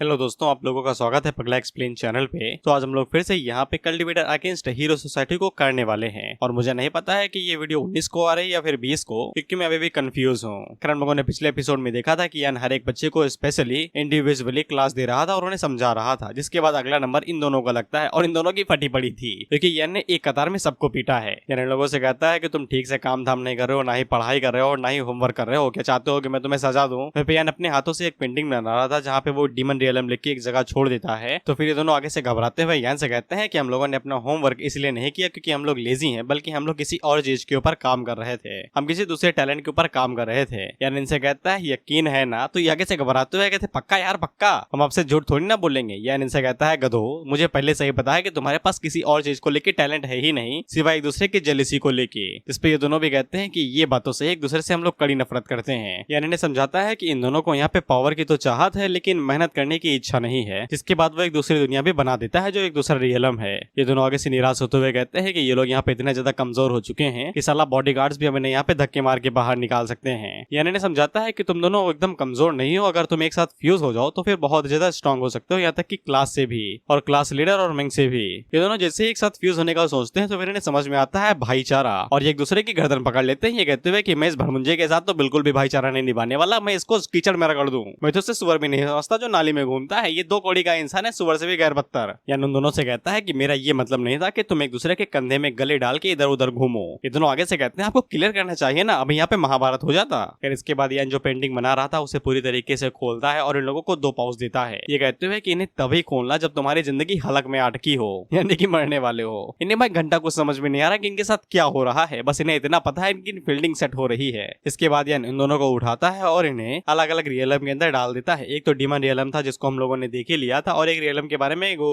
Hello दोस्तों, आप लोगों का स्वागत है पगला एक्सप्लेन चैनल पे। तो आज हम लोग फिर से यहाँ पे कल्टिवेटर अगेंस्ट हीरो सोसाइटी को करने वाले हैं और मुझे नहीं पता है कि ये वीडियो 19 को आ रही है या फिर 20 को, क्योंकि मैं अभी भी कंफ्यूज हूँ। हम लोगों ने पिछले एपिसोड में देखा था कि यान हर एक बच्चे को स्पेशली इंडिविजुअली क्लास दे रहा था और उन्हें समझा रहा था, जिसके बाद अगला नंबर इन दोनों का लगता है और इन दोनों की फटी पड़ी थी क्योंकि यान ने एक कतार में सबको पीटा है। यान इन लोगों से कहता है कि तुम ठीक से काम धाम नहीं कर रहे हो, ना ही पढ़ाई कर रहे हो और ना ही होमवर्क कर रहे हो। क्या चाहते हो कि मैं तुम्हें सजा दूं? फिर यान अपने हाथों से एक पेंटिंग बना रहा था जहाँ पे वो डीमन रियलम लिख के एक जगह छोड़ देता है। तो फिर ये दोनों आगे से घबराते हुए यान से कहते हैं कि हम लोगों ने अपना होमवर्क इसलिए नहीं किया क्योंकि हम लोग लेजी हैं, बल्कि हम लोग किसी और चीज के ऊपर काम कर रहे थे, हम किसी दूसरे टैलेंट के ऊपर काम कर रहे थे। यान इनसे कहता है यकीन है ना? तो ये आगे से घबराते हुए कहते पक्का यार पक्का, हम आपसे झूठ थोड़ी ना बोलेंगे। यान इनसे कहता है गधो, मुझे पहले से ही पता है कि तुम्हारे पास किसी और चीज को लेकर टैलेंट है ही नहीं सिवाय एक दूसरे की जेलिसी को लेके। इस पे ये दोनों भी कहते हैं कि ये बातों से एक दूसरे से हम लोग कड़ी नफरत करते हैं। यान इन्हें समझाता है कि इन दोनों को यहाँ पे पावर की तो चाहत है लेकिन मेहनत करने की इच्छा नहीं है, जिसके बाद वो एक दूसरी दुनिया भी बना देता है जो एक दूसरा रियलम है। ये दोनों आगे से निराश होते हुए कहते हैं कि ये लोग यहाँ पे इतने ज्यादा कमजोर हो चुके हैं कि साला बॉडीगार्ड्स भी हमें यहाँ पे धक्के मार के बाहर निकाल सकते हैं। यानी इन्हें समझाता है कि तुम दोनों एकदम कमजोर नहीं हो, अगर तुम एक साथ फ्यूज हो जाओ तो फिर बहुत ज्यादा स्ट्रॉन्ग हो सकते हो, यहाँ तक कि क्लास से भी और क्लास लीडर और मिंग से भी। ये दोनों जैसे एक साथ फ्यूज होने का सोचते हैं तो फिर इन्हें समझ में आता है भाईचारा और ये एक दूसरे की गर्दन पकड़ लेते हैं, ये कहते हुए कि मैं इस भरमुंजे के साथ तो बिल्कुल भी भाईचारा नहीं निभाने वाला, मैं इसको कीचड़ में रगड़ दूं। मैं तो उससे सुअर भी नहीं समझता जो नाली में घूमता है, ये 2 कौड़ी का इंसान है, सुअर से भी गैर बदतर। यानी उन दोनों से कहता है कि मेरा ये मतलब नहीं था कि तुम एक दूसरे के कंधे में गले डाल के इधर उधर घूमो। ये दोनों आगे से कहते हैं आपको क्लियर करना चाहिए ना, अभी यहाँ पे महाभारत हो जाता। फिर इसके बाद यान जो पेंटिंग बना रहा था उसे पूरी तरीके से खोलता है और इन लोगों को 2 पाउच देता है, ये कहते हुए कि इन्हें तभी खोलना जब तुम्हारी जिंदगी हलक में अटकी हो, यानी कि मरने वाले हो। इन्हें भाई घंटा कुछ समझ में नहीं आ रहा कि इनके साथ क्या हो रहा है, बस इन्हें इतना पता है इनकी फील्डिंग सेट हो रही है। इसके बाद यान इन दोनों को उठाता है और इन्हें अलग अलग रियलम के अंदर डाल देता है। एक तो डीमन रियलम था जिसको हम लोगों ने देख ही लिया था और एक रियलम के बारे में वो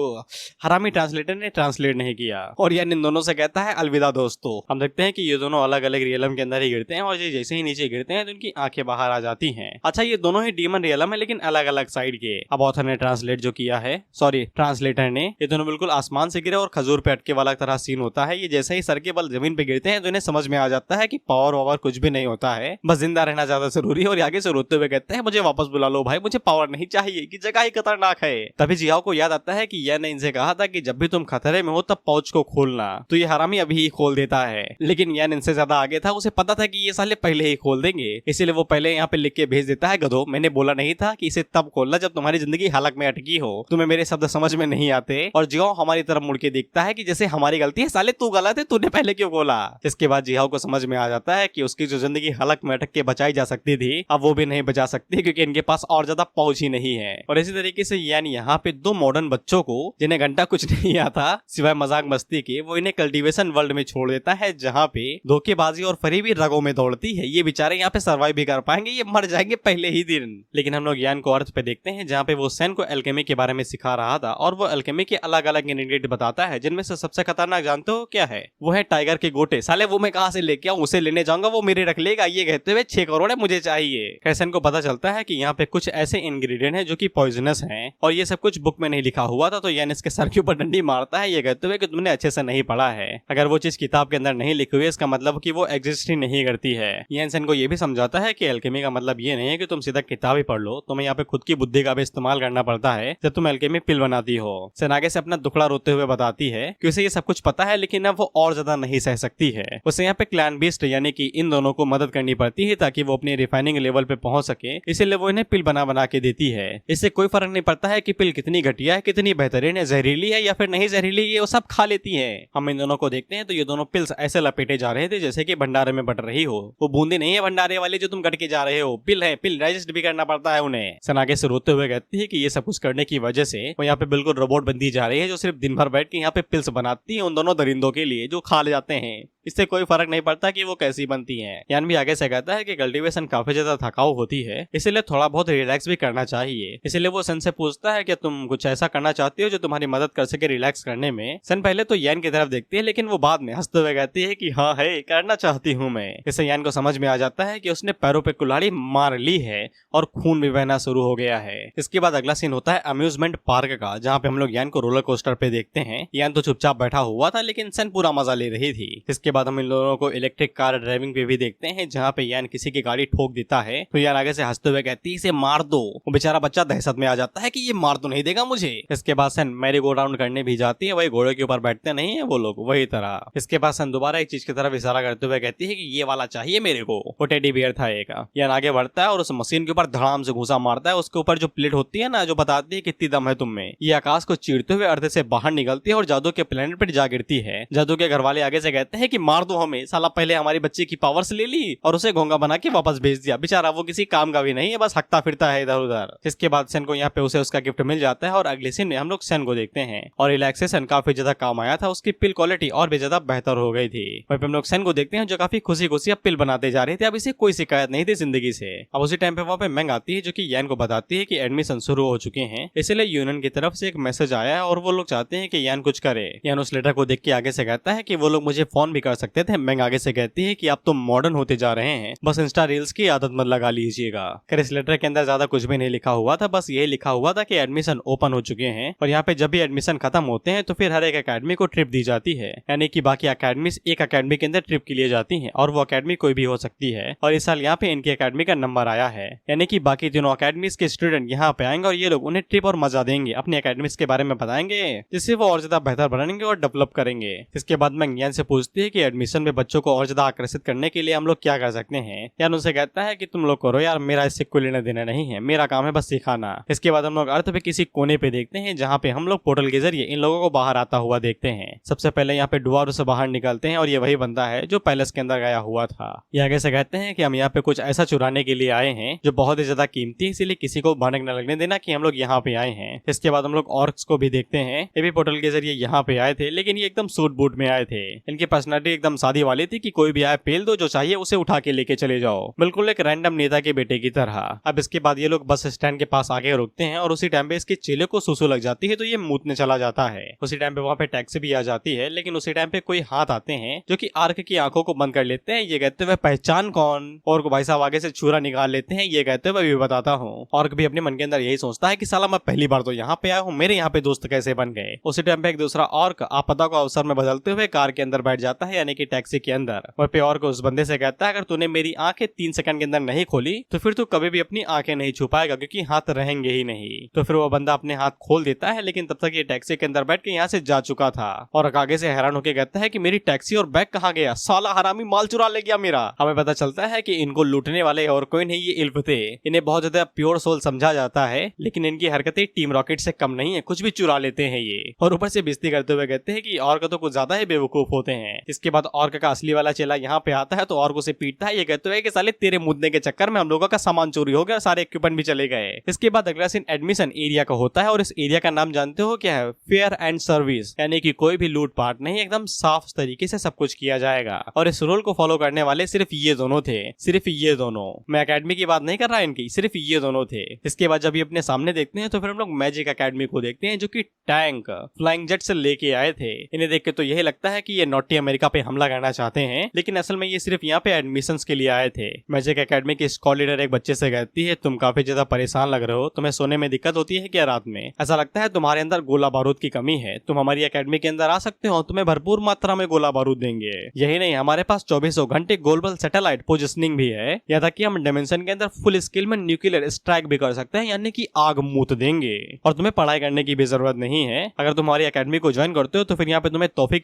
हरामी ट्रांसलेटर ने ट्रांसलेट नहीं किया। और यान इन दोनों से कहता है अलविदा दोस्तों। हम देखते हैं कि ये दोनों अलग अलग रियलम के अंदर ही गिरते हैं और ये जैसे ही नीचे गिरते हैं तो इनकी आंखें बाहर आ जाती हैं। अच्छा, ये दोनों ही डीमन रियलम है लेकिन अलग अलग साइड के। अब ऑथर ने ट्रांसलेट जो किया है, सॉरी ट्रांसलेटर ने, ये दोनों बिल्कुल आसमान से गिरे और खजूर पे अटके वाला तरह सीन होता है। ये जैसे ही सर के बल जमीन पे गिरते हैं तो इन्हें समझ में आ जाता है कि पावर वावर कुछ भी नहीं होता है, बस जिंदा रहना ज्यादा जरूरी है। और आगे से रोते हुए कहते हैं मुझे वापस बुला लो भाई, मुझे पावर नहीं चाहिए, की जगह ही खतरनाक है। तभी जियाओ को याद आता है कि यह ने इनसे कहा था कि जब भी तुम खतरे में हो तब पाउच को खोलना, तो ये हरामी अभी ही खोल देता है। लेकिन यान इनसे ज्यादा आगे था, उसे पता था कि ये साले पहले ही खोल देंगे, इसीलिए वो पहले यहाँ पे लिख के भेज देता है गधो, मैंने बोला नहीं था कि इसे तब खोलना जब तुम्हारी जिंदगी हालत में अटकी हो, तुम्हें मेरे शब्द समझ में नहीं आते। और जियाओ हमारी तरफ मुड़ के देखता है कि जैसे हमारी गलती है, साले तू गलत है, तूने पहले क्यों खोला। इसके बाद जियाओ को समझ में आ जाता है कि उसकी जो जिंदगी हालत में अटक के बचाई जा सकती थी अब वो भी नहीं बचा सकती क्योंकि इनके पास और ज्यादा पहुंच ही नहीं है। और इसी तरीके से यान यहाँ पे 2 मॉडर्न बच्चों को जिन्हें घंटा कुछ नहीं आता सिवाय मजाक मस्ती के, वो इन्हें कल्टीवेशन वर्ल्ड में छोड़ देता है जहाँ पे धोखेबाजी और फरीबी रगों में दौड़ती है। ये बेचारे यहाँ पे सर्वाइव भी कर पाएंगे, ये मर जाएंगे पहले ही दिन। लेकिन हम लोग यान को अर्थ पे देखते हैं जहाँ पे वो सैन को एल्केमी के बारे में सिखा रहा था और वो एल्केमी के अलग अलग इंग्रेडिएंट बताता है, जिनमें से सबसे खतरनाक जानते हो क्या है? वो है टाइगर के गोटे। साले वो मैं कहाँ से लेके आऊं, उसे लेने जाऊंगा वो मेरे रख लेगा, ये कहते हुए 6 करोड़ है मुझे चाहिए। कैसन को पता चलता है कि यहाँ पे कुछ ऐसे इंग्रेडिएंट हैं जो कि पॉइजनस हैं और ये सब कुछ बुक में नहीं लिखा हुआ था। तो यान इसके सर के ऊपर डंडी मारता है, ये कहते हुए कि तुमने अच्छे से नहीं पढ़ा है, अगर वो चीज किताब के अंदर नहीं लिखी हुई है इसका मतलब कि वो एग्जिस्ट ही नहीं करती है। यान सेन को ये भी समझाता है कि एल्केमी का मतलब ये नहीं है कि तुम सीधा किताब ही पढ़ लो, तुम्हें यहाँ पे खुद की बुद्धि का भी इस्तेमाल करना पड़ता है जब तुम एल्केमी पिल बनाती हो। सेन आगे से अपना दुखड़ा रोते हुए बताती है कि उसे ये सब कुछ पता है लेकिन अब वो और ज्यादा नहीं सह सकती है। उसे यहाँ पे क्लैन बीस्ट यानी कि इन दोनों को मदद करनी पड़ती है ताकि वो अपनी रिफाइनिंग लेवल पे पहुंच सके, इसीलिए वो इन्हें पिल बना के देती है। इससे कोई फर्क नहीं पड़ता है कि पिल कितनी घटिया है, कितनी बेहतरीन है, जहरीली है या फिर नहीं जहरीली, ये वो सब खा लेती है। हम इन दोनों को देखते हैं तो ये दोनों पिल्स ऐसे लपेटे जा रहे थे जैसे कि भंडारे में बट रही हो। वो बूंदी नहीं है भंडारे वाली जो तुम कट के जा रहे हो, पिल है, पिल डाइजेस्ट भी करना पड़ता है उन्हें। सन आगे से रोते हुए कहती है कि ये सब कुछ करने की वजह से वो यहाँ पे बिल्कुल रोबोट बनती जा रही है जो सिर्फ दिन भर बैठ के यहाँ पे पिल्स बनाती है उन दोनों दरिंदों के लिए जो खा ले जाते हैं। इससे कोई फर्क नहीं पड़ता कि वो कैसी बनती हैं। यान भी आगे से कहता है कि कल्टीवेशन काफी ज्यादा थकाऊ होती है, इसलिए थोड़ा बहुत रिलैक्स भी करना चाहिए। इसलिए वो सन से पूछता है कि तुम कुछ ऐसा करना चाहती हो जो तुम्हारी मदद कर सके रिलैक्स करने में। सन पहले तो यान की तरफ देखती है लेकिन वो बाद में हंसते हुए कहती है कि हाँ है, करना चाहती हूँ मैं। इससे यान को समझ में आ जाता है कि उसने पैरों पे कुल्हाड़ी मार ली है और खून भी बहना शुरू हो गया है। इसके बाद अगला सीन होता है अम्यूजमेंट पार्क का, जहाँ पे हम लोग यान को रोलर कोस्टर पे देखते हैं। यान तो चुपचाप बैठा हुआ था लेकिन सन पूरा मजा ले रही थी। इसके बाद हम इन लोगों को इलेक्ट्रिक कार ड्राइविंग पे भी देखते हैं, जहाँ पे यान किसी की गाड़ी ठोक देता है तो यान आगे से हंसते हुए कहती है इसे मार दो। वो बेचारा बच्चा दहशत में आ जाता है कि ये मार तो नहीं देगा मुझे। इसके बाद सन मैरी गो राउंड करने भी जाती है, वही घोड़े के ऊपर बैठते नहीं है वो लोग, वही तरह। इसके बाद सन दोबारा एक चीज की तरफ इशारा करते हुए कहती है कि ये वाला चाहिए मेरे को। वो टेडी बियर था एक। यान आगे बढ़ता है और उस मशीन के ऊपर धड़ाम से घुसा मारता है। उसके ऊपर जो प्लेट होती है ना, जो बताती है कितनी दम है तुम में, ये आकाश को चीरते हुए अर्थ से बाहर निकलती है और जादू के प्लेनेट पर जा गिरती है। जादू के घर वाले आगे से कहते हैं कि मार दो हमें, साला पहले हमारी बच्ची की पावर्स ले ली और उसे घोंगा बना के वापस भेज दिया। बेचारा वो किसी काम का भी नहीं है, बस हकता फिरता है इधर उधर। इसके बाद सेन को यहाँ पे उसे उसका गिफ्ट मिल जाता है और अगले सीन में हम लोग सेन को देखते हैं और रिलैक्सेशन काफी ज्यादा काम आया था, उसकी पिल क्वालिटी और भी ज्यादा बेहतर हो गई थी। वहीं पे हम लोग सेन को देखते हैं जो काफी खुशी खुशी अब पिल बनाते जा रहे थे, अब इसे कोई शिकायत नहीं थी जिंदगी से। अब उसी टाइम पे वहाँ पे मैंग आती है जो कि यान को बताती है कि एडमिशन शुरू हो चुके हैं, इसलिए यूनियन की तरफ से एक मैसेज आया है और वो लोग चाहते हैं कि यान कुछ करे। यान उस लेटर को देख के आगे से कहता है कि वो लोग मुझे फोन भी कर सकते थे। मैंग आगे से कहती है कि आप तो मॉडर्न होते जा रहे हैं, बस इंस्टा रील्स की आदत मत लगा लीजिएगा। खैर इस लेटर के अंदर ज्यादा कुछ भी नहीं लिखा हुआ था, बस यही लिखा हुआ था कि एडमिशन ओपन हो चुके हैं और यहाँ पे जब भी एडमिशन खत्म होते हैं तो फिर हर एक अकेडमी को ट्रिप दी जाती है, यानी कि बाकी अकेडमी एक अकेडमी के अंदर ट्रिप के लिए जाती है और वो अकेडमी कोई भी हो सकती है। और इस साल यहाँ पे इनकी अकेडमी का नंबर आया है, यानी कि बाकी तीनों अकेडमीज के स्टूडेंट यहाँ पे आएंगे और ये लोग उन्हें ट्रिप और मजा देंगे, अपनी अकेडमीज के बारे में बताएंगे, जिससे वो और ज्यादा बेहतर बनाएंगे और डेवलप करेंगे। इसके बाद मैं यान से पूछती है कि एडमिशन में बच्चों को और ज्यादा आकर्षित करने के लिए हम लोग क्या कर सकते हैं। यान उनसे कहता है कि तुम लोग करो यार, मेरा इससे कोई लेना देना नहीं है, मेरा काम है बस सिखाना। इसके बाद हम लोग अर्थ पे किसी कोने पे देखते हैं जहाँ पे हम लोग पोर्टल के जरिए इन लोगों को बाहर आता हुआ देखते हैं। सबसे पहले यहाँ पे डुआर से बाहर निकलते हैं और ये वही बंदा है जो पैलेस के अंदर गया हुआ था। ये आगे से कहते हैं कि हम यहाँ पे कुछ ऐसा चुराने के लिए आए हैं जो बहुत ही ज्यादा कीमती है, इसीलिए किसी को भनक न लगने देना कि हम लोग यहाँ पे आए हैं। इसके बाद हम लोग ऑर्क्स को भी देखते हैं, ये भी पोर्टल के जरिए यहाँ पे आए थे, लेकिन ये एकदम सूट बूट में आए थे। इनकी पर्सनालिटी एकदम सादी वाली थी कि कोई भी आए पेल दो, जो चाहिए उसे उठा के लेके चले जाओ, बिल्कुल एक रैंडम नेता के बेटे की तरह। अब इसके बाद ये लोग बस स्टैंड के पास आके रुकते हैं और उसी टाइम पे इसके चेले को सुसु लग जाती है तो ये मूतने चला जाता है। उसी टाइम पे वहाँ पे टैक्सी भी आ जाती है, लेकिन उसी टाइम पे कोई हाथ आते हैं जो कि आर्क की आंखों को बंद कर लेते हैं। ये कहते हुए पहचान कौन, और को भाई साहब आगे से छुरा निकाल लेते हैं। ये कहते हुए भी बताता हूँ। आर्क भी अपने मन के अंदर यही सोचता है कि साला मैं पहली बार तो यहाँ पे आया हूँ, मेरे यहाँ पे दोस्त कैसे बन गए। उसी टाइम पे एक दूसरा आर्क आपदा को अवसर में बदलते हुए कार के अंदर बैठ जाता है, यानी कि टैक्सी के अंदर। और पे आर्क उस बंदे से कहता है अगर तूने मेरी आंखें 3 सेकंड के अंदर नहीं खोली तो फिर तू कभी भी अपनी आंखें नहीं छू पाएगा, क्योंकि हाथ रहेंगे ही नहीं। तो फिर वो बंदा अपने हाथ खोल देता है, लेकिन तब तक ये टैक्सी के अंदर बैठ के यहाँ से जा चुका था। और आगे से हैरान होकर कहता है कि मेरी टैक्सी और बैग कहाँ गया, साला हरामी माल चुरा ले गया मेरा। हमें पता चलता है कि इनको लूटने वाले और कोई नहीं, ये इल्फ थे। इन्हें बहुत ज्यादा प्योर सोल समझा जाता है, लेकिन इनकी हरकतें टीम रॉकेट से कम नहीं है, कुछ भी चुरा लेते हैं ये। और ऊपर से बेइज्जती करते हुए कहते हैं कि ऑर्क तो कुछ ज्यादा ही बेवकूफ होते हैं। इसके बाद ऑर्क का असली वाला चेला यहाँ पे आता है तो ऑर्क उसे पीटता है। ये कहते हैं कि साले तेरे मुद्दे के चक्कर में हम लोगों का सामान चोरी हो गया, सारे इक्विपमेंट भी चले गए। इसके बाद अगला सीन एडमिशन एरिया का होता है और इस एरिया का नाम जानते हो क्या है? फेयर एंड सर्विस, यानी कि कोई भी लूट पाट नहीं, एकदम साफ तरीके से सब कुछ किया जाएगा। और इस रूल को फॉलो करने वाले सिर्फ ये दोनों थे, सिर्फ ये दोनों। मैं अकेडमी की बात नहीं कर रहा इनकी, सिर्फ ये दोनों थे। इसके बाद जब ये अपने सामने देखते हैं तो फिर हम लोग मैजिक अकेडमी को देखते हैं, जो कि टैंक फ्लाइंग जेट से लेके आए थे। इन्हें देख के तो यही लगता है कि ये नॉटी अमेरिका पे हमला करना चाहते हैं, लेकिन असल में ये सिर्फ यहाँ पे एडमिशंस के लिए आए थे। मैजिक अकेडमी की स्कॉल लीडर एक बच्चे से कहती है तुम काफी ज्यादा परेशान लग रहे हो, तुम्हें सोने में दिक्कत होती है क्या रात में? ऐसा लगता है तुम्हारे अंदर गोला बारूद की कमी है, तुम हमारी अकेडमी के अंदर आ सकते हो, तुम्हें भरपूर मात्रा में गोला बारूद देंगे। यही नहीं, हमारे पास 24 घंटे ग्लोबल सैटेलाइट पोजिशनिंग भी है, यहाँ तक कि हम डायमेंशन के अंदर फुल स्केल में न्यूक्लियर स्ट्राइक भी कर सकते हैं, यानी कि आग मूत देंगे। और तुम्हें पढ़ाई करने की भी जरूरत नहीं है, अगर तुम हमारी अकेडमी को ज्वाइन करते हो तो फिर यहाँ पे तुम्हें तोहफे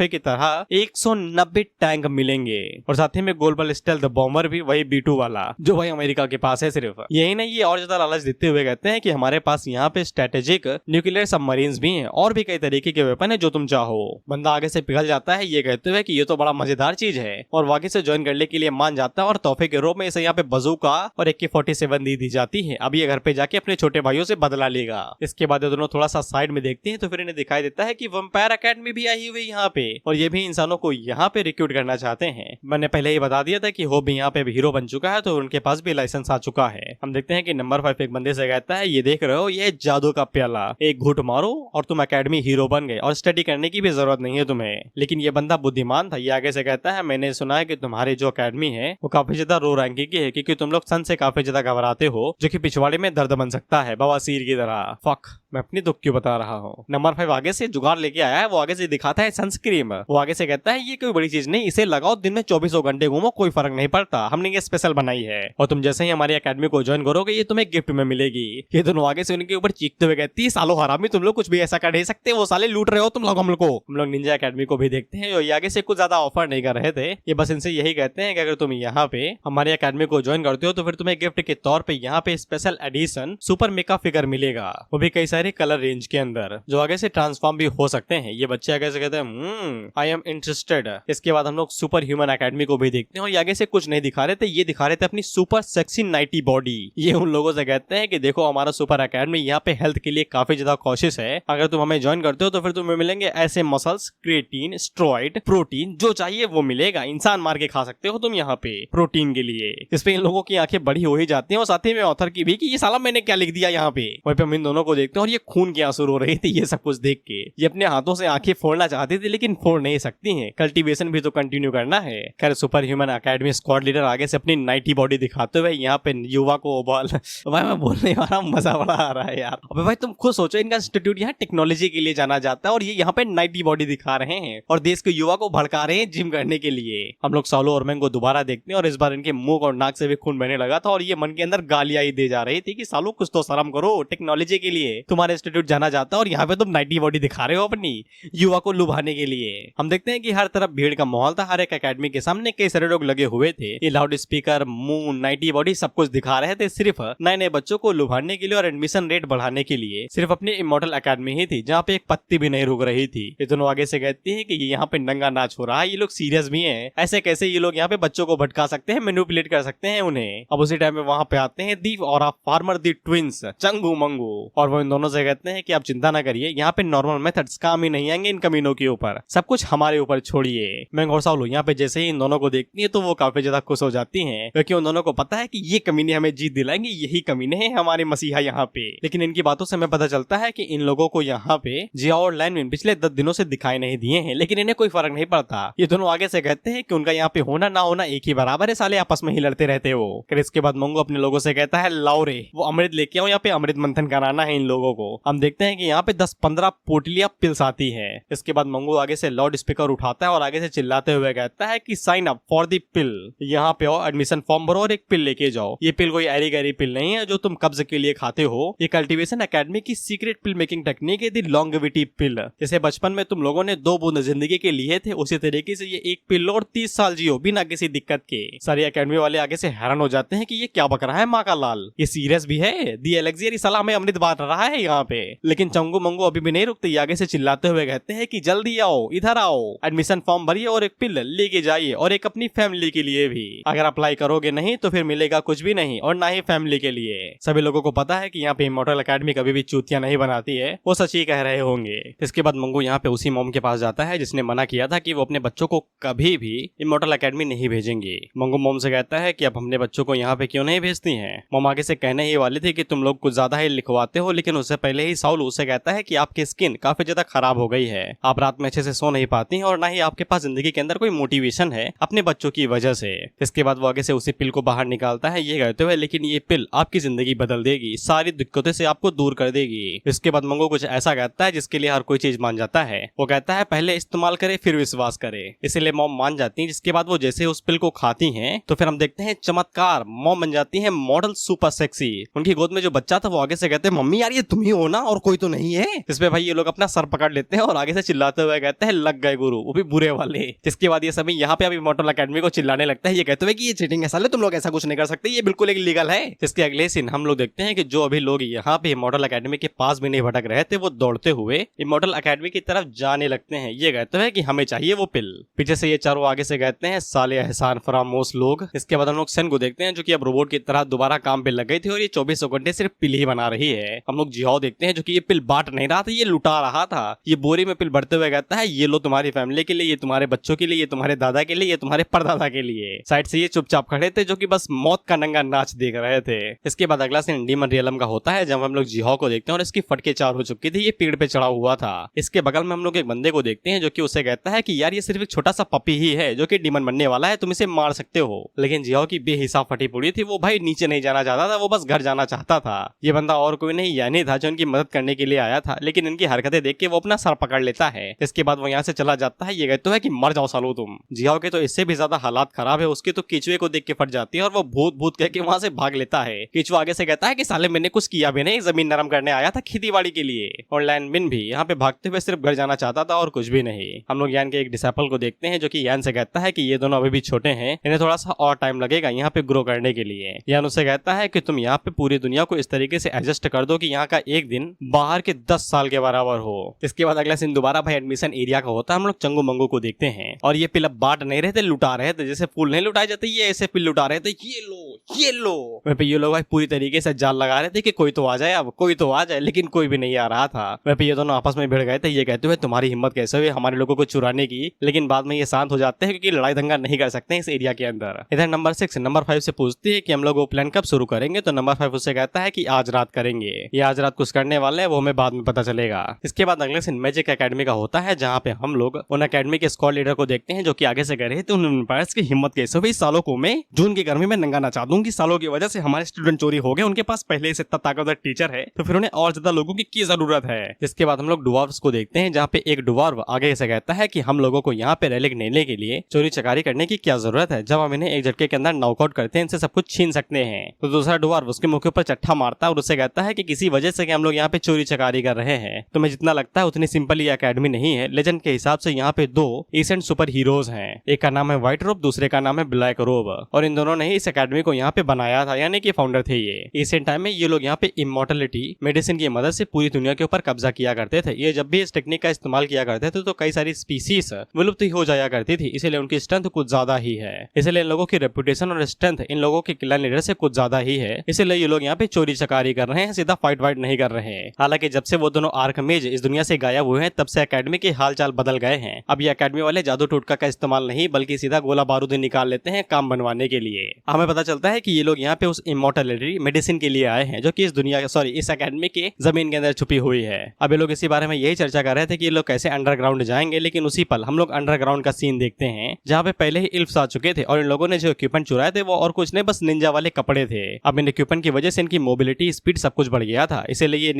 की तरह 190 टैंक मिलेंगे और साथ ही में ग्लोबल स्टेल्थ बॉम्बर भी, वही B2 वाला जो भाई अमेरिका के पास है सिर्फ। यही नहीं, ये और ज्यादा लालच देते हुए कहते हैं कि हमारे पास यहाँ पे स्ट्रेटेजिक न्यूक्लियर सबमरीन्स भी हैं और भी कई तरीके के वेपन है जो तुम चाहो। बंदा आगे से पिघल जाता है ये कहते हुए कि ये तो बड़ा मजेदार चीज है, और वाकई से ज्वाइन करने के लिए मान जाता है और तोहफे के रूप में इसे यहाँ पे बजूका और AK-47 दी जाती है। अब ये घर पे जाके अपने छोटे भाइयों से बदला लेगा। इसके बाद दोनों थोड़ा सा साइड में देखते हैं तो फिर इन्हें दिखाई देता है कि वैम्पायर अकेडमी भी आई हुई यहाँ पे, और ये भी इंसानों को यहाँ पे रिक्रूट करना चाहते हैं। मैंने पहले ही बता दिया था कि होप भी यहाँ पे हीरो बन चुका है, तो उनके पास भी लाइसेंस आ चुका है। हम देखते हैं कि नंबर 5 एक बंदे से कहता है ये देख रहे हो, ये जादू का प्याला, एक घूंट मारो और तुम अकेडमी हीरो बन गए और स्टडी करने की भी जरूरत नहीं है तुम्हें। लेकिन ये बंदा बुद्धिमान था। ये आगे से कहता है मैंने सुना है कि तुम्हारी जो अकेडमी है वो काफी ज्यादा रो रैंकिंग की है, क्योंकि तुम लोग सन से काफी ज्यादा घबराते हो, जो कि पिछवाड़े में दर्द बन सकता है बवासीर की तरह। फक, मैं अपनी दुख क्यों बता रहा हूँ। नंबर 5 आगे से जुगाड़ लेके आया है, वो आगे से दिखाता है सनस्क्रीम। वो आगे से से कहता है ये कोई बड़ी चीज नहीं, इसे लगाओ दिन में 24 घंटे घूमो, कोई फर्क नहीं पड़ता, हमने ये स्पेशल बनाई है और तुम जैसे ही हमारी एकेडमी को ज्वाइन करोगे ये तुम्हें गिफ्ट में मिलेगी। ये दोनों आगे से उनके ऊपर चीखते हुए कहती है सालो हरामी, तुम लोग कुछ भी ऐसा कर नहीं सकते, वो साले लूट रहे हो तुम लोग हम लोग निंजा एकेडमी को भी देखते हैं और ये आगे से कुछ ज्यादा ऑफर नहीं कर रहे थे। ये बस इनसे यही कहते हैं कि अगर तुम यहाँ पे हमारी एकेडमी को ज्वाइन करते हो तो फिर तुम्हें गिफ्ट के तौर पे यहाँ पे स्पेशल एडिशन सुपर मेका फिगर मिलेगा, वो भी कई सारे कलर रेंज के अंदर, जो आगे से ट्रांसफॉर्म भी हो सकते हैं। ये बच्चे आगे से कहते हैं आई एम इंटरेस्टेड। इसके बाद हम लोग सुपर ह्यूमन एकेडमी को भी देखते हैं और ये आगे से कुछ नहीं दिखा रहे थे, ये दिखा रहे थे अपनी सुपर सेक्सी नाइटी बॉडी। ये उन लोगों से कहते हैं कि देखो हमारा सुपर एकेडमी यहाँ पे हेल्थ के लिए काफी ज्यादा कॉशियस है, अगर तुम हमें ज्वाइन करते हो तो फिर तुम्हें मिलेंगे ऐसे मसल्स, क्रिएटिन, स्टेरॉइड, प्रोटीन, जो चाहिए वो मिलेगा, इंसान मार के खा सकते हो तुम यहाँ पे प्रोटीन के लिए। इस पे इन लोगों की आंखें बड़ी हो ही जाती हैं और साथ ही में ऑथर की भी कि ये साला मैंने क्या लिख दिया यहाँ पे। वहीं पे हम इन दोनों को देखते हैं और ये खून की आंसू रो रही थी ये सब कुछ देख के। ये अपने हाथों से आंखें फोड़ना चाहती थी लेकिन फोड़ नहीं सकती हैं, कल्टीवेशन भी तो कंटिन्यू करना है। खैर super human academy squad leader आगे से अपनी नाइटी बॉडी दिखाते हुए यहाँ पे युवा को भाई मैं बोलने वाला मजा बड़ा आ रहा है यार। अबे भाई तुम खुद सोचो, इनका इंस्टीट्यूट यहाँ टेक्नोलॉजी के लिए जाना जाता है और ये यहाँ पे नाइटी बॉडी दिखा रहे हैं और देश के युवा को भड़का रहे हैं जिम करने के लिए। हम लोग सॉलो और मैंग को दोबारा देखते हैं और इस बार इनके मुंह और नाक से भी खून बहने लगा था और ये मन के अंदर गालियां ही दे जा रही थी कि सालो कुछ तो शर्म करो, टेक्नोलॉजी के लिए तुम्हारे इंस्टीट्यूट जाना जाता है और यहाँ पे तुम नाइटी बॉडी दिखा रहे हो अपनी युवा को लुभाने के लिए। हम देखते हैं कि हर तरफ भीड़ का माहौल था, हर एक एकेडमी के सामने कई सारे लोग लगे हुए थे, ये लाउड स्पीकर, मुंह, नाइटी बॉडी सब कुछ दिखा रहे थे, सिर्फ नए नए बच्चों को लुभाने के लिए और एडमिशन रेट बढ़ाने के लिए। सिर्फ अपनी इमॉर्टल एकेडमी ही थी जहाँ पे एक पत्ती भी नहीं रुक रही थी। ये दोनों आगे से कहती है कि यहाँ पे नंगा नाच हो रहा है, ये लोग सीरियस भी हैं, ऐसे कैसे ये लोग यहाँ पे बच्चों को भटका सकते हैं, मैनिपुलेट कर सकते हैं उन्हें। अब उसी टाइम में वहाँ पे आते हैं दी और फार्मर दी ट्विंस चंगू मंगू और वो इन दोनों से कहते हैं कि आप चिंता ना करिए, यहाँ पे नॉर्मल मेथड्स काम ही नहीं आएंगे इन कमीनों के ऊपर, सब कुछ हमारे ऊपर छोड़िए। मैं और साउलो यहाँ पे जैसे ही इन दोनों को देखती है तो वो काफी ज्यादा खुश हो जाती हैं क्योंकि उन दोनों को पता है कि ये कमीने हमें जीत दिलाएंगे, यही कमीने हैं हमारे मसीहा यहाँ पे। लेकिन इनकी बातों से हमें पता चलता है कि इन लोगों को यहाँ पे जिया और लाइन पिछले 10 दिनों से दिखाई नहीं दिए हैं, लेकिन इन्हें कोई फर्क नहीं पड़ता। ये दोनों आगे से कहते हैं कि उनका यहाँ पे होना ना होना एक ही बराबर है, साले आपस में ही लड़ते रहते हो। फिर इसके बाद मंगू अपने लोगों से कहता है लाओ रे वो अमृत लेके आओ, यहाँ पे अमृत मंथन कराना है इन लोगों को। हम देखते हैं कि यहाँ पे 10-15 पोटलियां पिल्स आती है। इसके बाद मंगू आगे से लाउड स्पीकर उठाता है और आगे से चिल्लाते हुए कहता है कि sign up for the pill, यहाँ पे आओ, एडमिशन फॉर्म भरो और एक पिल लेके जाओ। ये पिल कोई ऐरी गैरी पिल नहीं है जो तुम कब्ज के लिए खाते हो, ये कल्टीवेशन एकेडमी की सीक्रेट पिल मेकिंग टेक्निक है, द लॉन्गेविटी पिल। जैसे बचपन में तुम लोगों ने 2 बूंद जिंदगी के लिए थे, उसी तरीके से ये एक पिल लो और 30 साल जियो बिना किसी दिक्कत के। सारी एकेडमी वाले आगे से हैरान हो जाते हैं कि ये क्या बक रहा है माँ का लाल, ये सीरियस भी है, दी एलेक्सियर सलाह में अमृत बांट रहा है यहाँ पे। लेकिन चंगू मंगू अभी भी नहीं रुकते, आगे से चिल्लाते हुए कहते हैं कि जल्दी आओ, इधर आओ, एडमिशन फॉर्म भरिए और एक पिल लेके जाइए और एक अपनी फैमिली के लिए भी। अगर अप्लाई करोगे नहीं तो फिर मिलेगा कुछ भी नहीं और ना ही फैमिली के लिए। सभी लोगों को पता है कि यहाँ पे इमॉर्टल एकेडमी कभी भी चूतियां नहीं बनाती है, वो सच ही कह रहे होंगे। इसके बाद मंगू यहाँ पे उसी मॉम के पास जाता है जिसने मना किया था कि वो अपने बच्चों को कभी भी इमॉर्टल एकेडमी नहीं भेजेंगे। मंगू मॉम से कहता है कि अब अपने बच्चों को यहाँ पे क्यों नहीं भेजती हैं। मॉम आगे से कहने ही वाली थी कि तुम लोग कुछ ज्यादा ही लिखवाते हो, लेकिन उससे पहले ही साउल उससे कहता है कि आपकी स्किन काफी ज्यादा खराब हो गई है, आप रात में अच्छे से सो नहीं पाती और ना ही आपके पास जिंदगी के अंदर कोई मोटिवेशन है अपने बच्चों की वजह से। इसके बाद वो आगे से उसी पिल को बाहर निकालता है ये कहते हुए, लेकिन ये पिल आपकी जिंदगी बदल देगी, सारी दिक्कतों से आपको दूर कर देगी। इसके बाद मंगू कुछ ऐसा कहता है जिसके लिए हर कोई चीज मान जाता है। वो कहता है पहले इस्तेमाल करे फिर विश्वास करे, इसीलिए मॉम मान जाती है। जिसके बाद वो जैसे उस पिल को खाती हैं तो फिर हम देखते हैं चमत्कार, मॉम बन जाती है मॉडल सुपर सेक्सी। उनकी गोद में जो बच्चा था वो आगे से कहते हैं मम्मी यार ये तुम ही हो ना और कोई तो नहीं है। इस पे भाई ये लोग अपना सर पकड़ लेते हैं और आगे से चिल्लाते हुए कहते हैं लग गए गुरु, वो भी बुरे वाले। जिसके बाद ये सभी यहाँ पे अभी इमॉर्टल एकेडमी को चिल्लाने लगता है, ये कहते हुए कि ये चीटिंग है साले, तुम लोग ऐसा कुछ नहीं कर सकते, ये बिल्कुल एक लीगल है। इसके अगले सीन हम लोग देखते हैं कि जो अभी लोग यहाँ पे इमॉर्टल एकेडमी के पास भी नहीं भटक रहे थे वो दौड़ते हुए इमॉर्टल एकेडमी की तरफ जाने लगते हैं। ये कहते हैं कि हमें चाहिए वो पिल। पीछे से ये चारों आगे से कहते हैं साले एहसान फरामोश लोग। इसके बाद हम लोग सेन को देखते हैं जो कि अब रोबोट की तरह दोबारा काम पे लग गई थी और ये 24 घंटे सिर्फ पिल ही बना रही है। हम लोग जिहाओ देखते हैं जो कि ये पिल बांट नहीं रहा था, ये लुटा रहा था। ये बोरी में पिल भरते हुए कहता है ये लो तुम्हारी फैमिली के लिए, ये तुम्हारे बच्चों के लिए, ये तुम्हारे दादा के लिए, ये तुम्हारे परदादा के लिए। साइड से ये चुपचाप खड़े थे जो कि बस मौत का नंगा नाच देख रहे थे। इसके बाद अगला सीन डीमन रियलम का होता है जब हम लोग जिहाओ को देखते हैं और इसकी फटके 4 हो चुकी थी, ये पेड़ पे चढ़ा हुआ था। इसके बगल में हम लोग एक बंदे को देखते हैं जो कि उसे कहता है कि यार ये सिर्फ एक छोटा सा पपी ही है जो कि डीमन बनने वाला है, तुम इसे मार सकते हो। लेकिन जिहाओ की बेहिसाब फटी पड़ी थी, वो भाई नीचे नहीं जाना चाहता था, वो बस घर जाना चाहता था। ये बंदा और कोई नहीं यानी था जो उनकी मदद करने के लिए आया था, लेकिन इनकी हरकतें देख के वो अपना सर पकड़ लेता है। इसके बाद वो यहाँ से चला जाता जाता है। ये कहते हैं कि मर जाओ सालो तुम। जियाओ के तो इससे भी ज्यादा हालात खराब है, उसके तो केचुए को देख के फट जाती है और वो भूत भूत कह के वहां से भाग लेता है। केचुआ आगे से कहता है कि साले मैंने कुछ किया भी नहीं, जमीन नरम करने आया था खेतीबाड़ी के लिए। और लैनबिन भी यहाँ पे भागते हुए सिर्फ घर जाना चाहता था और कुछ भी नहीं। हम लोग यान के एक डिसाइपल को देखते हैं जो कि यान से कहता है कि ये दोनों अभी भी छोटे हैं, इन्हें थोड़ा सा और टाइम लगेगा यहाँ पे ग्रो करने के लिए। यान उससे कहता है कि तुम यहाँ पे पूरी दुनिया को इस तरीके से एडजस्ट कर दो कि यहाँ का एक दिन बाहर के 10 साल के बराबर हो। इसके बाद अगला सीन दोबारा भाई एडमिशन एरिया का होता है। हम लोग चंगू मंगू को देखते हैं और ये पिल बांट नहीं रहे थे, लुटा रहे थे। जैसे फूल नहीं लुटाए जाते, ये ऐसे पिल लुटा रहे थे। ये लो ये लो। वहाँ पे ये लोग भाई पूरी तरीके से जाल लगा रहे थे कि कोई तो आ जाए, अब कोई तो आ जाए, लेकिन कोई भी नहीं आ रहा था। वहाँ पे ये दोनों आपस में भिड़ गए थे। ये कहते हुए तुम्हारी हिम्मत कैसे हुई हमारे लोगों को चुराने की, लेकिन बाद में ये शांत हो जाते हैं क्योंकि लड़ाई दंगा नहीं कर सकते इस एरिया के अंदर। इधर नंबर 6 नंबर 5 से पूछती है कि हम लोग वो प्लान कब शुरू करेंगे, तो नंबर 5 उससे कहता है कि आज रात करेंगे। ये आज रात कुछ करने वाले हैं, वो हमें बाद में पता चलेगा। इसके बाद अगले सीन मैजिक एकेडमी का होता है, जहाँ पे हम लोग उन एकेडमी के स्क्वाड लीडर को देखते हैं जो कि आगे से कह रहे थे उन एम्पायर्स की हिम्मत कैसे हुई, सालों को मैं जून की गर्मी में नंगा नचा दूंगी, सालों की वजह से हमारे स्टूडेंट चोरी हो गए, उनके पास पहले से इतना ताकतवर टीचर है तो फिर उन्हें और ज्यादा लोगों की जरूरत है। इसके बाद हम लोग डुवार्व्स को देखते हैं, जहाँ पे एक डुवार्व आगे से कहता है कि हम लोगों को यहाँ पे रेलिक लेने के लिए चोरी चकारी करने की क्या जरूरत है, जब हम इन्हें एक झटके के अंदर नॉकआउट करते हैं इनसे सब कुछ छीन सकते हैं। तो दूसरा डुवार्व उसके मुंह के ऊपर चट्टा मारता है और उससे कहता है कि किसी वजह से हम लोग यहाँ पे चोरी चकारी कर रहे हैं, तो मैं जितना लगता है उतनी सिंपल ये अकेडमी नहीं है। लेजेंड के हिसाब से यहाँ पे 2 एशियंट सुपर हीरोज हैं, एक का नाम है व्हाइट रोब, दूसरे का नाम है ब्लैक रोब, और इन दोनों ने ही इस अकेडमी को यहाँ पे बनाया था, यानी कि फाउंडर थे ये। एशियन टाइम में ये लोग यहाँ पे इमॉर्टलिटी मेडिसिन की मदद से पूरी दुनिया के ऊपर कब्जा किया करते थे। ये जब भी इस टेक्निक का इस्तेमाल किया करते थे तो कई सारी स्पीसीज विलुप्त हो जाया करती थी, इसलिए उनकी स्ट्रेंथ कुछ ज्यादा ही है। इसलिए इन लोगों की रेपुटेशन और स्ट्रेंथ इन लोगों के क्लैन लीडर से कुछ ज्यादा ही है, इसलिए ये लोग यहाँ पे चोरी चकारी कर रहे हैं, सीधा फाइट वाइट नहीं कर रहे हैं। हालांकि जब से वो दोनों आर्कमेज इस दुनिया से गायब हुए हैं तब से एकेडमी के हाल चाल बदल गए हैं। अब ये एकेडमी वाले जादू टोटका का इस्तेमाल नहीं बल्कि सीधा गोला बारूद निकाल लेते हैं काम बनवाने के लिए। हमें पता चलता है कि ये लोग यहाँ पे उस इमॉर्टलिटी मेडिसिन के लिए आए हैं जो कि इस एकेडमी के जमीन के अंदर छुपी हुई है। अब ये लोग इसी बारे में यही चर्चा कर रहे थे कि ये लोग कैसे अंडरग्राउंड जाएंगे, लेकिन उसी पल हम लोग अंडरग्राउंड का सीन देखते हैं जहाँ पे पहले ही इल्फ्स आ चुके थे और इन लोगों ने जो इक्विपमेंट चुराए थे वो और कुछ नहीं बस निंजा वाले कपड़े थे। अब इन इक्विपमेंट की वजह से इनकी मोबिलिटी स्पीड सब कुछ बढ़ गया था, इसीलिए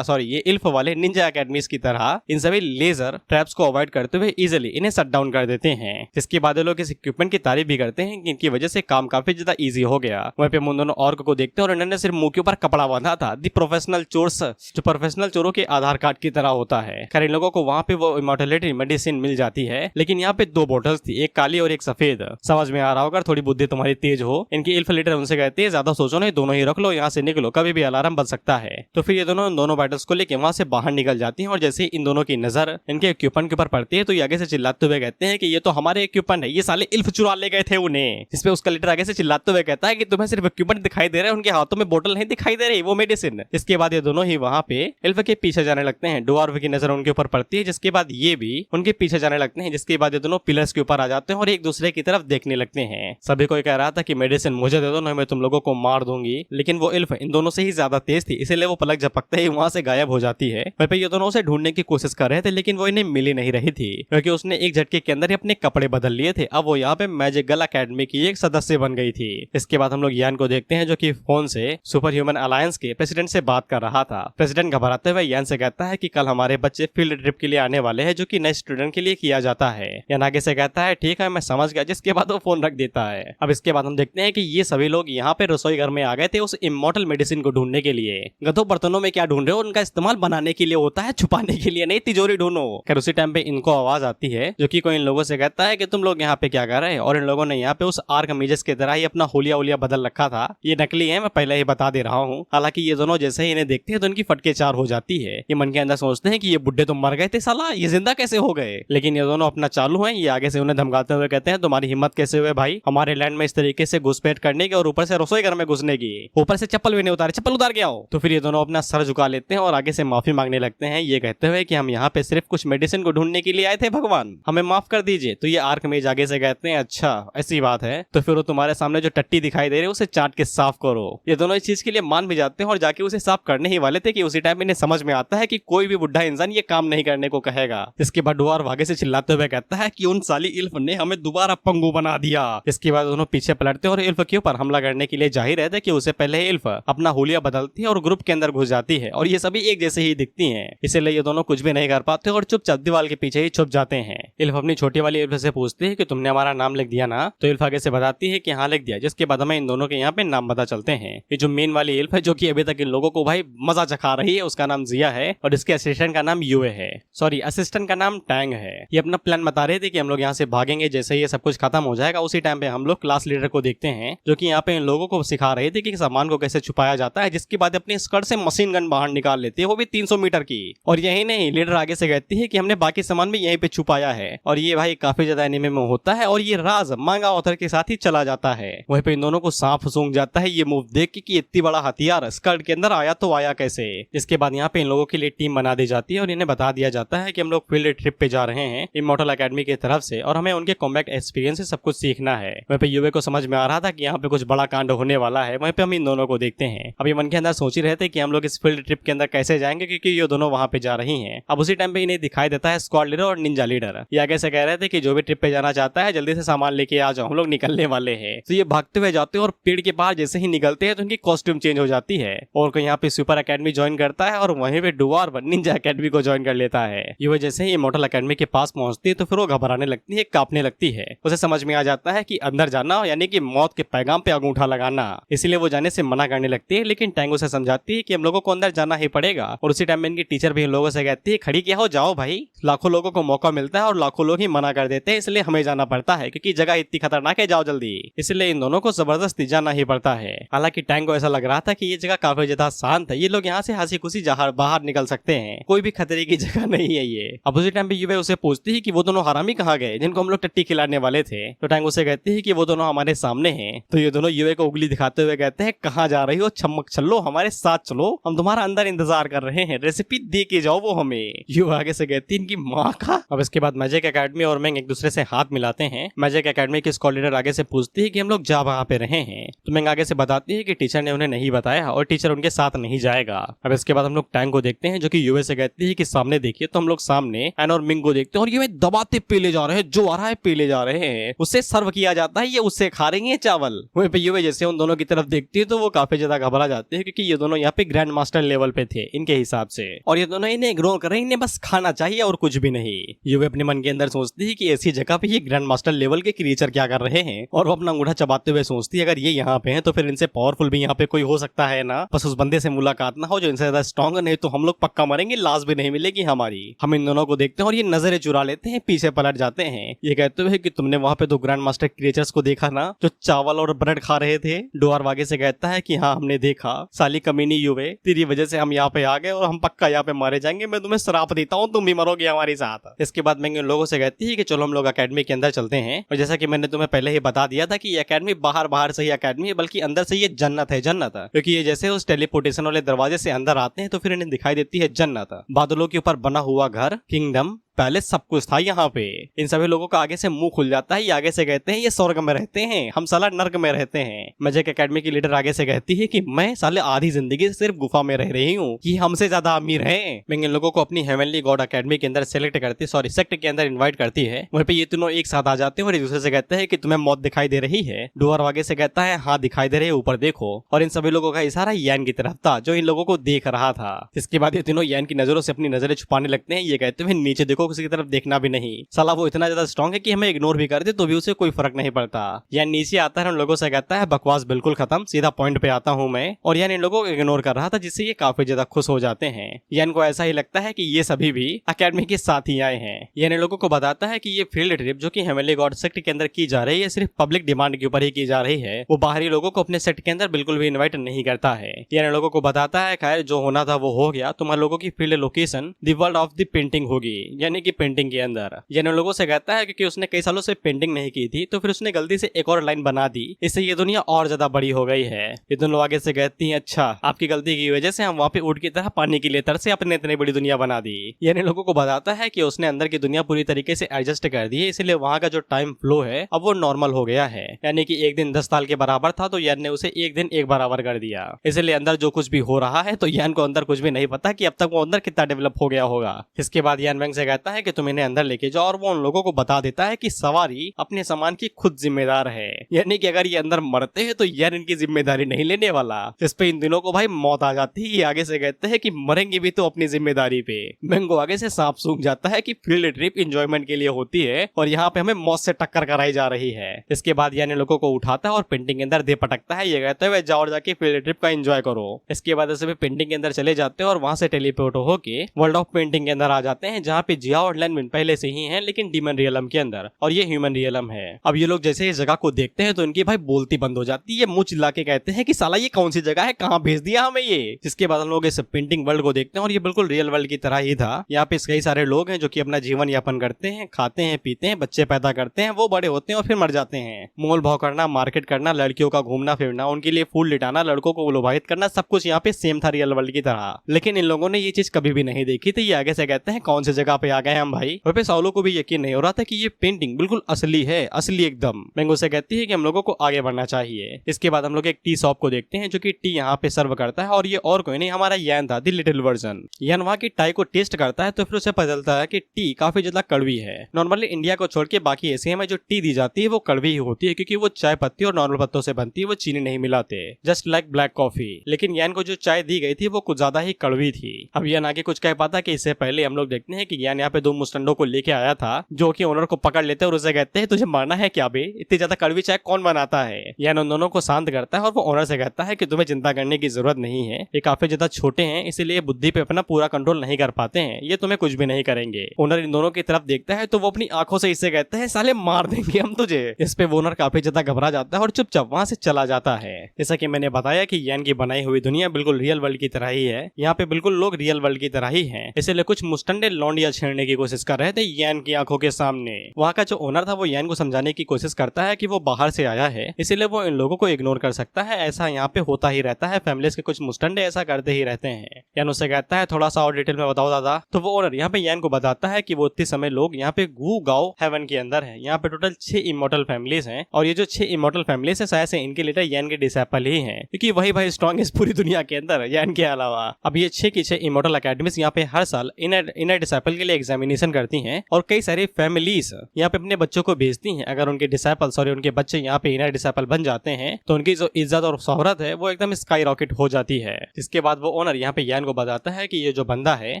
ये इल्फ वाले निंजा एकेडमीज की तरह इन सभी लेजर ट्रैप्स को अवॉइड करते हुए इजिली इन्हें शट डाउन कर देते हैं। इसके बाद ये लोग इस इक्विपमेंट की तारीफ भी करते हैं कि इनकी वजह से काम काफी ज्यादा इजी हो गया। वहीं पे हम दोनों ऑर्क को देखते हैं और इन्होंने सिर्फ मुंह के ऊपर कपड़ा बांधा था, दी प्रोफेशनल चोर्स, जो प्रोफेशनल चोरों के आधार कार्ड की तरह होता है। खैर इन लोगों को वहाँ पे वो इमॉर्टलिटी मेडिसिन मिल जाती है, लेकिन यहाँ पे 2 बोतल्स थी, एक काली और एक सफेद। समझ में आ रहा होगा, थोड़ी बुद्धि तुम्हारी तेज हो। इनकी इल्फ लीडर उनसे कहती है ज्यादा सोचो नहीं, दोनों ही रख लो, यहाँ से निकलो, कभी भी अलार्म बज सकता है। तो फिर ये दोनों बैटल्स को लेकर वहाँ से बाहर निकल जाती है और जैसे इन दोनों की नजर इनके इक्विपमेंट के ऊपर पड़ती है तो ये आगे से चिल्लाते हुए कहते हैं कि ये तो हमारे इक्विपमेंट है, ये साले इल्फ चुरा ले गए थे उन्हें। इस पे उसका लीडर आगे से चिल्लाते हुए कहता है कि तुम्हें सिर्फ इक्विपमेंट दिखाई दे रहा है, उनके हाथों में बोतल नहीं दिखाई दे रही, वो मेडिसिन। इसके बाद ये दोनों ही वहाँ पे इल्फ के पीछे जाने लगते हैं। डुवार्व की नजर उनके ऊपर पड़ती है, जिसके बाद ये भी उनके पीछे जाने लगते हैं, जिसके बाद ये दोनों पिलर्स के ऊपर आ जाते हैं और एक दूसरे की तरफ देखने लगते हैं। सभी कोई कह रहा था कि मेडिसिन मुझे दे दो, नहीं मैं तुम लोगों को मार दूंगी, लेकिन वो इल्फ इन दोनों से ही ज्यादा तेज थी, इसलिए वो पलक झपकते ही वहाँ से गायब हो जाती है। वहीं पे ये दोनों उसे ढूंढने की कोशिश कर रहे थे, लेकिन वो इन्हें मिल ही नहीं रही थी क्योंकि उसने एक झटके के अंदर ही अपने कपड़े बदल लिए थे। अब वो यहाँ पे मैजिक गर्ल एकेडमी की एक सदस्य बन गई थी। इसके बाद हम लोग यान को देखते हैं जो कि फोन से सुपर ह्यूमन अलायंस के प्रेसिडेंट से बात कर रहा था। प्रेसिडेंट घबराते हुए यान से कहता है कि कल हमारे बच्चे फील्ड ट्रिप के लिए आने वाले हैं, जो कि नए स्टूडेंट के लिए किया जाता है। यान आगे से कहता है ठीक है मैं समझ गया, जिसके बाद वो फोन रख देता है। अब इसके बाद हम देखते हैं कि ये सभी लोग यहाँ पे रसोई घर में आ गए थे उस इमॉर्टल मेडिसिन को ढूंढने के लिए। गधों बर्तनों में क्या ढूंढ रहे हो, उनका इस्तेमाल बनाने के लिए होता है, छुपाने के लिए नहीं, तिजोरी ढूंढो। खैर उसी टाइम पे इनको आवाज आती है जो कि कोई इन लोगों से कहता है कि तुम लोग यहाँ पे क्या कर रहे हैं, और इन लोगों ने यहाँ पे उस आर्कमिजेस की तरह ही अपना होलिया बदल रखा था। ये नकली है, मैं पहले ही बता दे रहा हूँ। हालांकि ये दोनों जैसे ही इन्हें देखते हैं तो इनकी फटके चार हो जाती है। ये मन के अंदर सोचते हैं कि ये बुड्ढे तो मर गए थे, साला ये जिंदा कैसे हो गए। लेकिन ये दोनों अपना चालू हैं। ये आगे से उन्हें धमकाते हुए कहते हैं तुम्हारी हिम्मत कैसे हुए भाई हमारे लैंड में इस तरीके से घुसपैठ करने की, और ऊपर से रसोई घर में घुसने की, ऊपर से चप्पल भी नहीं उतारे, चप्पल उतार के आओ। तो फिर ये दोनों अपना सर झुका लेते हैं और आगे से माफी मांगने लगते हैं, ये कहते हुए कि हम यहाँ पे सिर्फ कुछ मेडिसिन को ढूंढने के लिए आए थे, भगवान हमें माफ कर दीजिए। तो ये आर्कमेज आगे से कहते हैं अच्छा ऐसी बात है, तो फिर वो तुम्हारे सामने जो टट्टी दिखाई दिखाई दे रहे हैं उसे चाट के साफ करो। ये दोनों इस चीज के लिए मान भी जाते हैं और जाके उसे साफ करने ही वाले थे कि उसी टाइम इन्हें समझ में आता है कि कोई भी बुढ़ा इंसान ये काम नहीं करने को कहेगा। इसके बाद डुआर आगे से चिल्लाते हुए कहता है कि उन साली इल्फ ने हमें दोबारा पंगु बना दिया। इसके बाद दोनों पीछे पलटते और इल्फ के ऊपर हमला करने के लिए जा ही रहते कि उससे पहले इल्फ अपना हुलिया बदलती है और ग्रुप के अंदर घुस जाती है और ये सभी एक जैसे ही दिखती हैं। इसीलिए ये दोनों कुछ भी नहीं कर पाते और चुपचाप दीवार के पीछे ही छुप जाते हैं। इल्फ अपनी छोटी वाली इल्फ से पूछती है कि तुमने हमारा नाम लिख दिया ना? तो इल्फ आगे से बताती है कि हाँ लिख दिया। जिसके बाद हमें इन दोनों के यहाँ पे नाम पता चलते हैं। ये जो मेन वाली इल्फ है जो कि अभी तक इन लोगों को भाई मजा चखा रही है उसका नाम जिया है और इसके असिस्टेंट का नाम यूए है। सॉरी, असिस्टेंट का नाम टैंग है। ये अपना प्लान बता रहे थे कि हम लोग यहाँ से भागेंगे जैसे ये सब कुछ खत्म हो जाएगा। उसी टाइम पे हम लोग क्लास लीडर को देखते हैं जो कि यहाँ पे इन लोगों को सिखा रहे थे कि सामान को कैसे छुपाया जाता है। जिसके बाद अपने स्कर्ट से मशीन गन बाहर निकाल लेती है, वो भी 300 मीटर की। और यही नहीं, लीडर आगे से कहती है कि हमने बाकी सामान भी यहीं पे छुपाया है। और ये भाई काफी ज्यादा एनीमे में होता है और ये राज मांगा ऑथर के साथ ही चला जाता है। वहीं पे इन दोनों को सांप सूंघ जाता है ये मूव देख के कि इतनी बड़ा हथियार स्कर्ट के अंदर आया तो आया कैसे। इसके बाद यहाँ पे इन लोगों के लिए टीम बना दी जाती है और इन्हें बता दिया जाता है कि हम लोग फील्ड ट्रिप पे जा रहे हैं इमॉर्टल एकेडमी की तरफ से और हमें उनके कॉम्बैट एक्सपीरियंस से सब कुछ सीखना है। वहीं पे युवे को समझ में आ रहा था कि यहाँ पे कुछ बड़ा कांड होने वाला है। वहीं पे हम इन दोनों को देखते हैं। अभी मन के अंदर सोच ही रहे थे कि हम लोग इस फील्ड ट्रिप के अंदर कैसे जाएंगे क्योंकि ये दोनों वहाँ पे जा रही हैं। अब उसी टाइम पे इन्हें दिखाई देता है स्क्वाड लीडर और निंजा लीडर। ये आगे से कह रहे थे कि जो भी ट्रिप पे जाना चाहता है जल्दी से सामान लेके आ जाओ, हम लोग निकलने वाले हैं। तो ये भागते हुए जाते हैं और पेड़ के पार जैसे ही निकलते हैं तो उनकी कॉस्ट्यूम चेंज हो जाती है और कोई यहाँ पे सुपर एकेडमी ज्वाइन करता है और वहीं पे डुआर निंजा एकेडमी को ज्वाइन कर लेता है। ये जैसे ही इमॉर्टल एकेडमी के पास पहुंचती है तो फिर वो घबराने लगती है, कांपने लगती है। उसे समझ में आ जाता है कि अंदर जाना यानी कि मौत के पैगाम पे अंगूठा लगाना, इसलिए वो जाने से मना करने लगती है। लेकिन टैंगो से समझाती है कि हम लोगों को अंदर जाना ही पड़ेगा। और उसी टाइम में इनकी टीचर भी इन लोगों से कहती है खड़ी क्या हो जाओ भाई, लाखों लोगों को मौका मिलता है और लाखों लोग ही मना कर देते हैं, इसलिए हमें जाना पड़ता है क्योंकि जगह इतनी खतरनाक है, जाओ जल्दी। इसलिए इन दोनों को जबरदस्ती जाना ही पड़ता है। हालांकि टैंग को ऐसा लग रहा था कि ये जगह काफी ज्यादा शांत है, ये लोग यहाँ से हंसी खुशी बाहर निकल सकते हैं, कोई भी खतरे की जगह नहीं है ये। अब उसी टाइम पे युवे उसे पूछती है कि वो दोनों हरामी कहाँ गए जिनको हम लोग टट्टी खिलाने वाले थे। तो टैंग उसे कहती है कि वो दोनों हमारे सामने हैं। तो ये दोनों युवे को उंगली दिखाते हुए कहते हैं कहाँ जा रही हो, छमक चलो हमारे साथ चलो, हम तुम्हारा अंदर इंतजार कर रहे हैं, रेसिपी दे के जाओ वो हमें। युवा आगे से कहती है इनकी माँ का। अब इसके बाद मैजिक एकेडमी और मैंग एक दूसरे से हाथ मिलाते हैं। मैजिक एकेडमी की स्क्वाड लीडर आगे से पूछती है कि हम लोग जा वहाँ पे रहे हैं। तो मैंग आगे से बताती है कि टीचर ने उन्हें नहीं बताया और टीचर उनके साथ नहीं जाएगा। अब इसके बाद हम लोग टैंग को देखते हैं जो कि युवे से कहती है कि सामने देखिए। तो हम लोग सामने एन और मिंग को देखते हैं और ये दबाते पे ले जा रहे हैं, जो आ रहा है पे ले जा रहे हैं, उससे सर्व किया जाता है, ये उससे खा रही है चावल। वहीं पे युवे जैसे उन दोनों की तरफ देखती है तो वो काफी ज्यादा घबरा जाते हैं क्योंकि ये दोनों यहाँ पे ग्रैंड मास्टर लेवल पे थे इनके हिसाब से और ये दोनों इन्हें इग्नोर कर रहे हैं, इन्हें बस खाना चाहिए और कुछ भी नहीं। युवे अपने मन के अंदर सोचती है कि ऐसी जगह पे ये ग्रैंड मास्टर लेवल के क्रिएचर क्या कर रहे हैं और वो अपना अंगूठा चबाते हुए सोचती है अगर ये यहाँ पे हैं तो फिर इनसे पावरफुल भी यहाँ पे कोई हो सकता है ना, बस उस बंदे से मुलाकात ना हो जो इनसे ज्यादा स्ट्रॉन्ग, नहीं तो हम लोग पक्का मरेंगे, लाश भी नहीं मिलेगी हमारी। हम इन दोनों को देखते हैं और ये नजरें चुरा लेते हैं, पीछे पलट जाते हैं। ये कहते हुए कि तुमने वहाँ पे दो ग्रैंड मास्टर क्रिएचर्स को देखा ना जो चावल और ब्रेड खा रहे थे। डुआर आगे से कहता है कि हाँ हमने देखा, साली कमीनी युवे, तेरी वजह से हम यहाँ पे आ गए और हम पक्का यहाँ पे मारे जाएंगे, मैं तुम्हें श्राप देता हूँ तुम भी मरोगे हमारे साथ। इसके बाद मैं इन लोगों से कहती है कि चलो हम लोग अकेडमी के अंदर चलते हैं। और जैसा कि मैंने तुम्हें पहले ही बता दिया था कि ये अकेडमी बाहर से ही अकेडमी है, बल्कि अंदर से ये जन्नत है, जन्नत। क्योंकि ये जैसे उस टेलीपोर्टेशन वाले दरवाजे से अंदर आते हैं तो फिर इन्हें दिखाई देती है जन्नत, बादलों के ऊपर बना हुआ घर, किंगडम, पहले सब कुछ था यहाँ पे। इन सभी लोगों का आगे से मुंह खुल जाता है, ये आगे से कहते हैं ये स्वर्ग में रहते हैं, हम साला नर्क में रहते हैं। मैजिक एकेडमी की लीडर आगे से कहती है कि मैं साले आधी जिंदगी सिर्फ गुफा में रह रही हूँ, ये हमसे ज्यादा अमीर हैं। मैं इन लोगों को अपनी हेवनली गॉड एकेडमी के अंदर सेक्ट के अंदर इन्वाइट करती है। वहीं पे ये तीनों एक साथ आ जाते हैं और एक दूसरे से कहते हैं कि तुम्हें मौत दिखाई दे रही है। डुआर आगे से कहता है हाँ दिखाई दे रही है, ऊपर देखो। और इन सभी लोगों का इशारा यान की तरफ था जो इन लोगों को देख रहा था। इसके बाद ये तीनों यान की नजरों से अपनी नजरें छुपाने लगते हैं। ये कहते हुए नीचे देखो, किसी की तरफ देखना भी नहीं, साला वो इतना ज्यादा स्ट्रॉन्ग है कि हमें इग्नोर भी कर दे तो भी उसे कोई फर्क नहीं पड़ता। यान नीचे आता है, उन लोगों से कहता है बकवास बिल्कुल खत्म, सीधा पॉइंट पे आता हूँ मैं। और यान इन लोगों को इग्नोर कर रहा था जिससे ये काफी ज्यादा खुश हो जाते हैं। यान को ऐसा ही लगता है कि ये सभी भी अकेडमी के साथ ही आए हैं। यान इन लोगों को बताता है कि ये फील्ड ट्रिप जो कि हेवनली गॉड सेक्ट के अंदर की जा रही है सिर्फ पब्लिक डिमांड के ऊपर ही की जा रही है, वो बाहरी लोगों को अपने सेक्ट के अंदर बिल्कुल भी इन्वाइट नहीं करता है। यान इन लोगों को बताता है खैर जो होना था वो हो गया, तुम्हारे लोगों की field location the world of the painting होगी, यानी कि पेंटिंग के अंदर। यानी उन लोगों से कहता है क्योंकि उसने कई सालों से पेंटिंग नहीं की थी, तो फिर उसने गलती से एक और लाइन बना दी, इससे ये दुनिया और ज्यादा बड़ी हो गई है। ये दोनों आगे से कहती हैं, अच्छा आपकी गलती की वजह से हम वहाँ पे ऊँट की तरह पानी के लिए तरसे अपने इतनी बड़ी दुनिया बना दी। यानी लोगों को बताता है कि उसने अंदर की दुनिया पूरी तरीके से एडजस्ट कर दी है, इसलिए वहाँ का जो टाइम फ्लो है अब वो नॉर्मल हो गया है। यानी कि एक दिन 10 साल के बराबर था, तो यान ने उसे एक दिन एक बराबर कर दिया। इसलिए अंदर जो कुछ भी हो रहा है, तो यान को अंदर कुछ भी नहीं पता कि अब तक वो अंदर कितना डेवलप हो गया होगा। इसके बाद यान वेंग से कहता है कि तुम इन्हें अंदर लेके जाओ, और वो उन लोगों को बता देता है कि सवारी अपने सामान की खुद जिम्मेदार है। यानी कि अगर ये अंदर मरते हैं तो यान इनकी जिम्मेदारी नहीं लेने वाला। इस पे इन दिनों को भाई मौत आ जाती है। ये आगे से कहते हैं कि मरेंगे भी तो अपनी जिम्मेदारी पे। वेंग आगे से सांप सूंघ जाता है कि फील्ड ट्रिप एंजॉयमेंट के लिए होती है और यहाँ पे हमें मौत से टक्कर कराई जा रही है। इसके बाद यानी लोगों को उठाता है और पेंटिंग के अंदर दे पटकता है। ये कहते हुए जाओ और जाके फील्ड ट्रिप का एंजॉय करो। इसके बाद ऐसे पेंटिंग के अंदर चले जाते हैं और वहां से टेलीपोर्ट होके वर्ल्ड ऑफ पेंटिंग के अंदर आ जाते हैं, जहाँ पे जिया और लैनविन पहले से ही हैं, लेकिन डीमन रियलम के अंदर, और ये ह्यूमन रियलम है। अब ये लोग जैसे इस जगह को देखते हैं तो इनकी भाई बोलती बंद हो जाती है। मुंह चिल्ला के कहते हैं कि साला ये कौन सी जगह है, कहाँ भेज दिया हमें ये। जिसके बाद हम लोग इस पेंटिंग वर्ल्ड को देखते हैं और ये बिल्कुल रियल वर्ल्ड की तरह ही था। यहाँ पे कई सारे लोग हैं जो कि अपना जीवन यापन करते हैं, खाते हैं, पीते हैं, बच्चे पैदा करते हैं, वो बड़े होते हैं और फिर मर जाते हैं। मोल भाव करना, मार्केट करना, लड़कियों का घूमना फिरना, उनके लिए फूल लिटाना, लड़कों को लोभावित करना, सब कुछ यहाँ पे सेम था रियल वर्ल्ड की तरह। लेकिन इन लोगों ने ये चीज कभी भी नहीं देखी थी। ये आगे से कहते हैं कौन सी जगह पे आ गए हम भाई। और फिर सालों को भी यकीन नहीं हो रहा था कि ये पेंटिंग बिल्कुल असली है, असली एकदम। मैंगो से कहती है कि हम लोगों को आगे बढ़ना चाहिए। इसके बाद हम लोग एक टी शॉप को देखते हैं जो कि टी यहाँ पे सर्व करता है, और ये और कोई नहीं हमारा यान था, द लिटिल वर्जन। यान वहाँ की टाई को टेस्ट करता है तो फिर उसे पता चलता है कि टी काफी ज्यादा कड़वी है। नॉर्मली इंडिया को छोड़ के बाकी एशिया में जो टी दी जाती है वो कड़वी ही होती है, क्योंकि वो चाय पत्ती और नॉर्मल पत्तों से बनती है, वो चीनी नहीं मिलाते, जस्ट लाइक ब्लैक कॉफी। लेकिन यान को जो चाय दी गई थी वो कुछ ज्यादा ही कड़वी थी। अब यान आगे कुछ कह पाता कि इससे पहले हम लोग देखते हैं कि यान यहाँ पे 2 मुस्टंडों को लेके आया था, जो कि ओनर को पकड़ लेते हैं और उसे कहते हैं तुझे मारना है क्या बे, इतनी ज्यादा कड़वी चाय कौन बनाता है। यान उन दोनों को शांत करता है और वो ओनर से कहता है कि तुम्हें चिंता करने की जरूरत नहीं है, ये काफी ज्यादा छोटे हैं, इसलिए बुद्धि पे अपना पूरा कंट्रोल नहीं कर पाते हैं, ये तुम्हें कुछ भी नहीं करेंगे। ओनर इन दोनों की तरफ देखता है तो वो अपनी आंखों से इससे कहते हैं साले मार देंगे हम तुझे। इस पे ओनर काफी ज्यादा घबरा जाता है और चुपचाप वहां से चला जाता है। जैसा कि मैंने बताया कि यान की बनाई हुई दुनिया बिल्कुल रियल वर्ल्ड की तरह ही है। यहाँ पे बिल्कुल लोग रियल वर्ल्ड की तरह ही हैं, इसलिए कुछ मुस्टंडे लौंडिया छेड़ने की कोशिश कर रहे थे यान की आंखों के सामने। वहाँ का जो ओनर था वो यान को समझाने की कोशिश करता है कि वो बाहर से आया है, इसीलिए वो इन लोगों को इग्नोर कर सकता है, ऐसा यहाँ पे होता ही रहता है, फैमिलीज के कुछ मुस्टंडे ऐसा करते ही रहते हैं। यान उससे कहता है थोड़ा सा और डिटेल में बताओ दादा। तो वो ओनर यहाँ पे यान को बताता है कि वो इतने समय लोग यहाँ पे गू गाओ हेवन के अंदर है। यहाँ पे टोटल 6 इमोर्टल फैमिलीज हैं, और ये जो 6 इमोर्टल फैमिलीज है शायद से इनके लीडर यान के डिसेपल ही हैं, क्योंकि वही भाई स्ट्रॉन्गेस्ट पूरी दुनिया के अंदर यान के अलावा। अब ये 6 की 6 इमोर्टल अकेडमीज यहाँ पे हर साल इनर डिसेपल के लिए एग्जामिनेशन करती हैं, और कई सारी फैमिलीज यहाँ पे अपने बच्चों को भेजती हैं। अगर उनके डिसेपल उनके बच्चे यहाँ पे इनर डिसेपल बन जाते हैं तो उनकी जो इज्जत और शोहरत है वो एकदम स्काई रॉकेट हो जाती है। इसके बाद वो ओनर यहाँ पे यान को बताता है कि ये जो बंदा है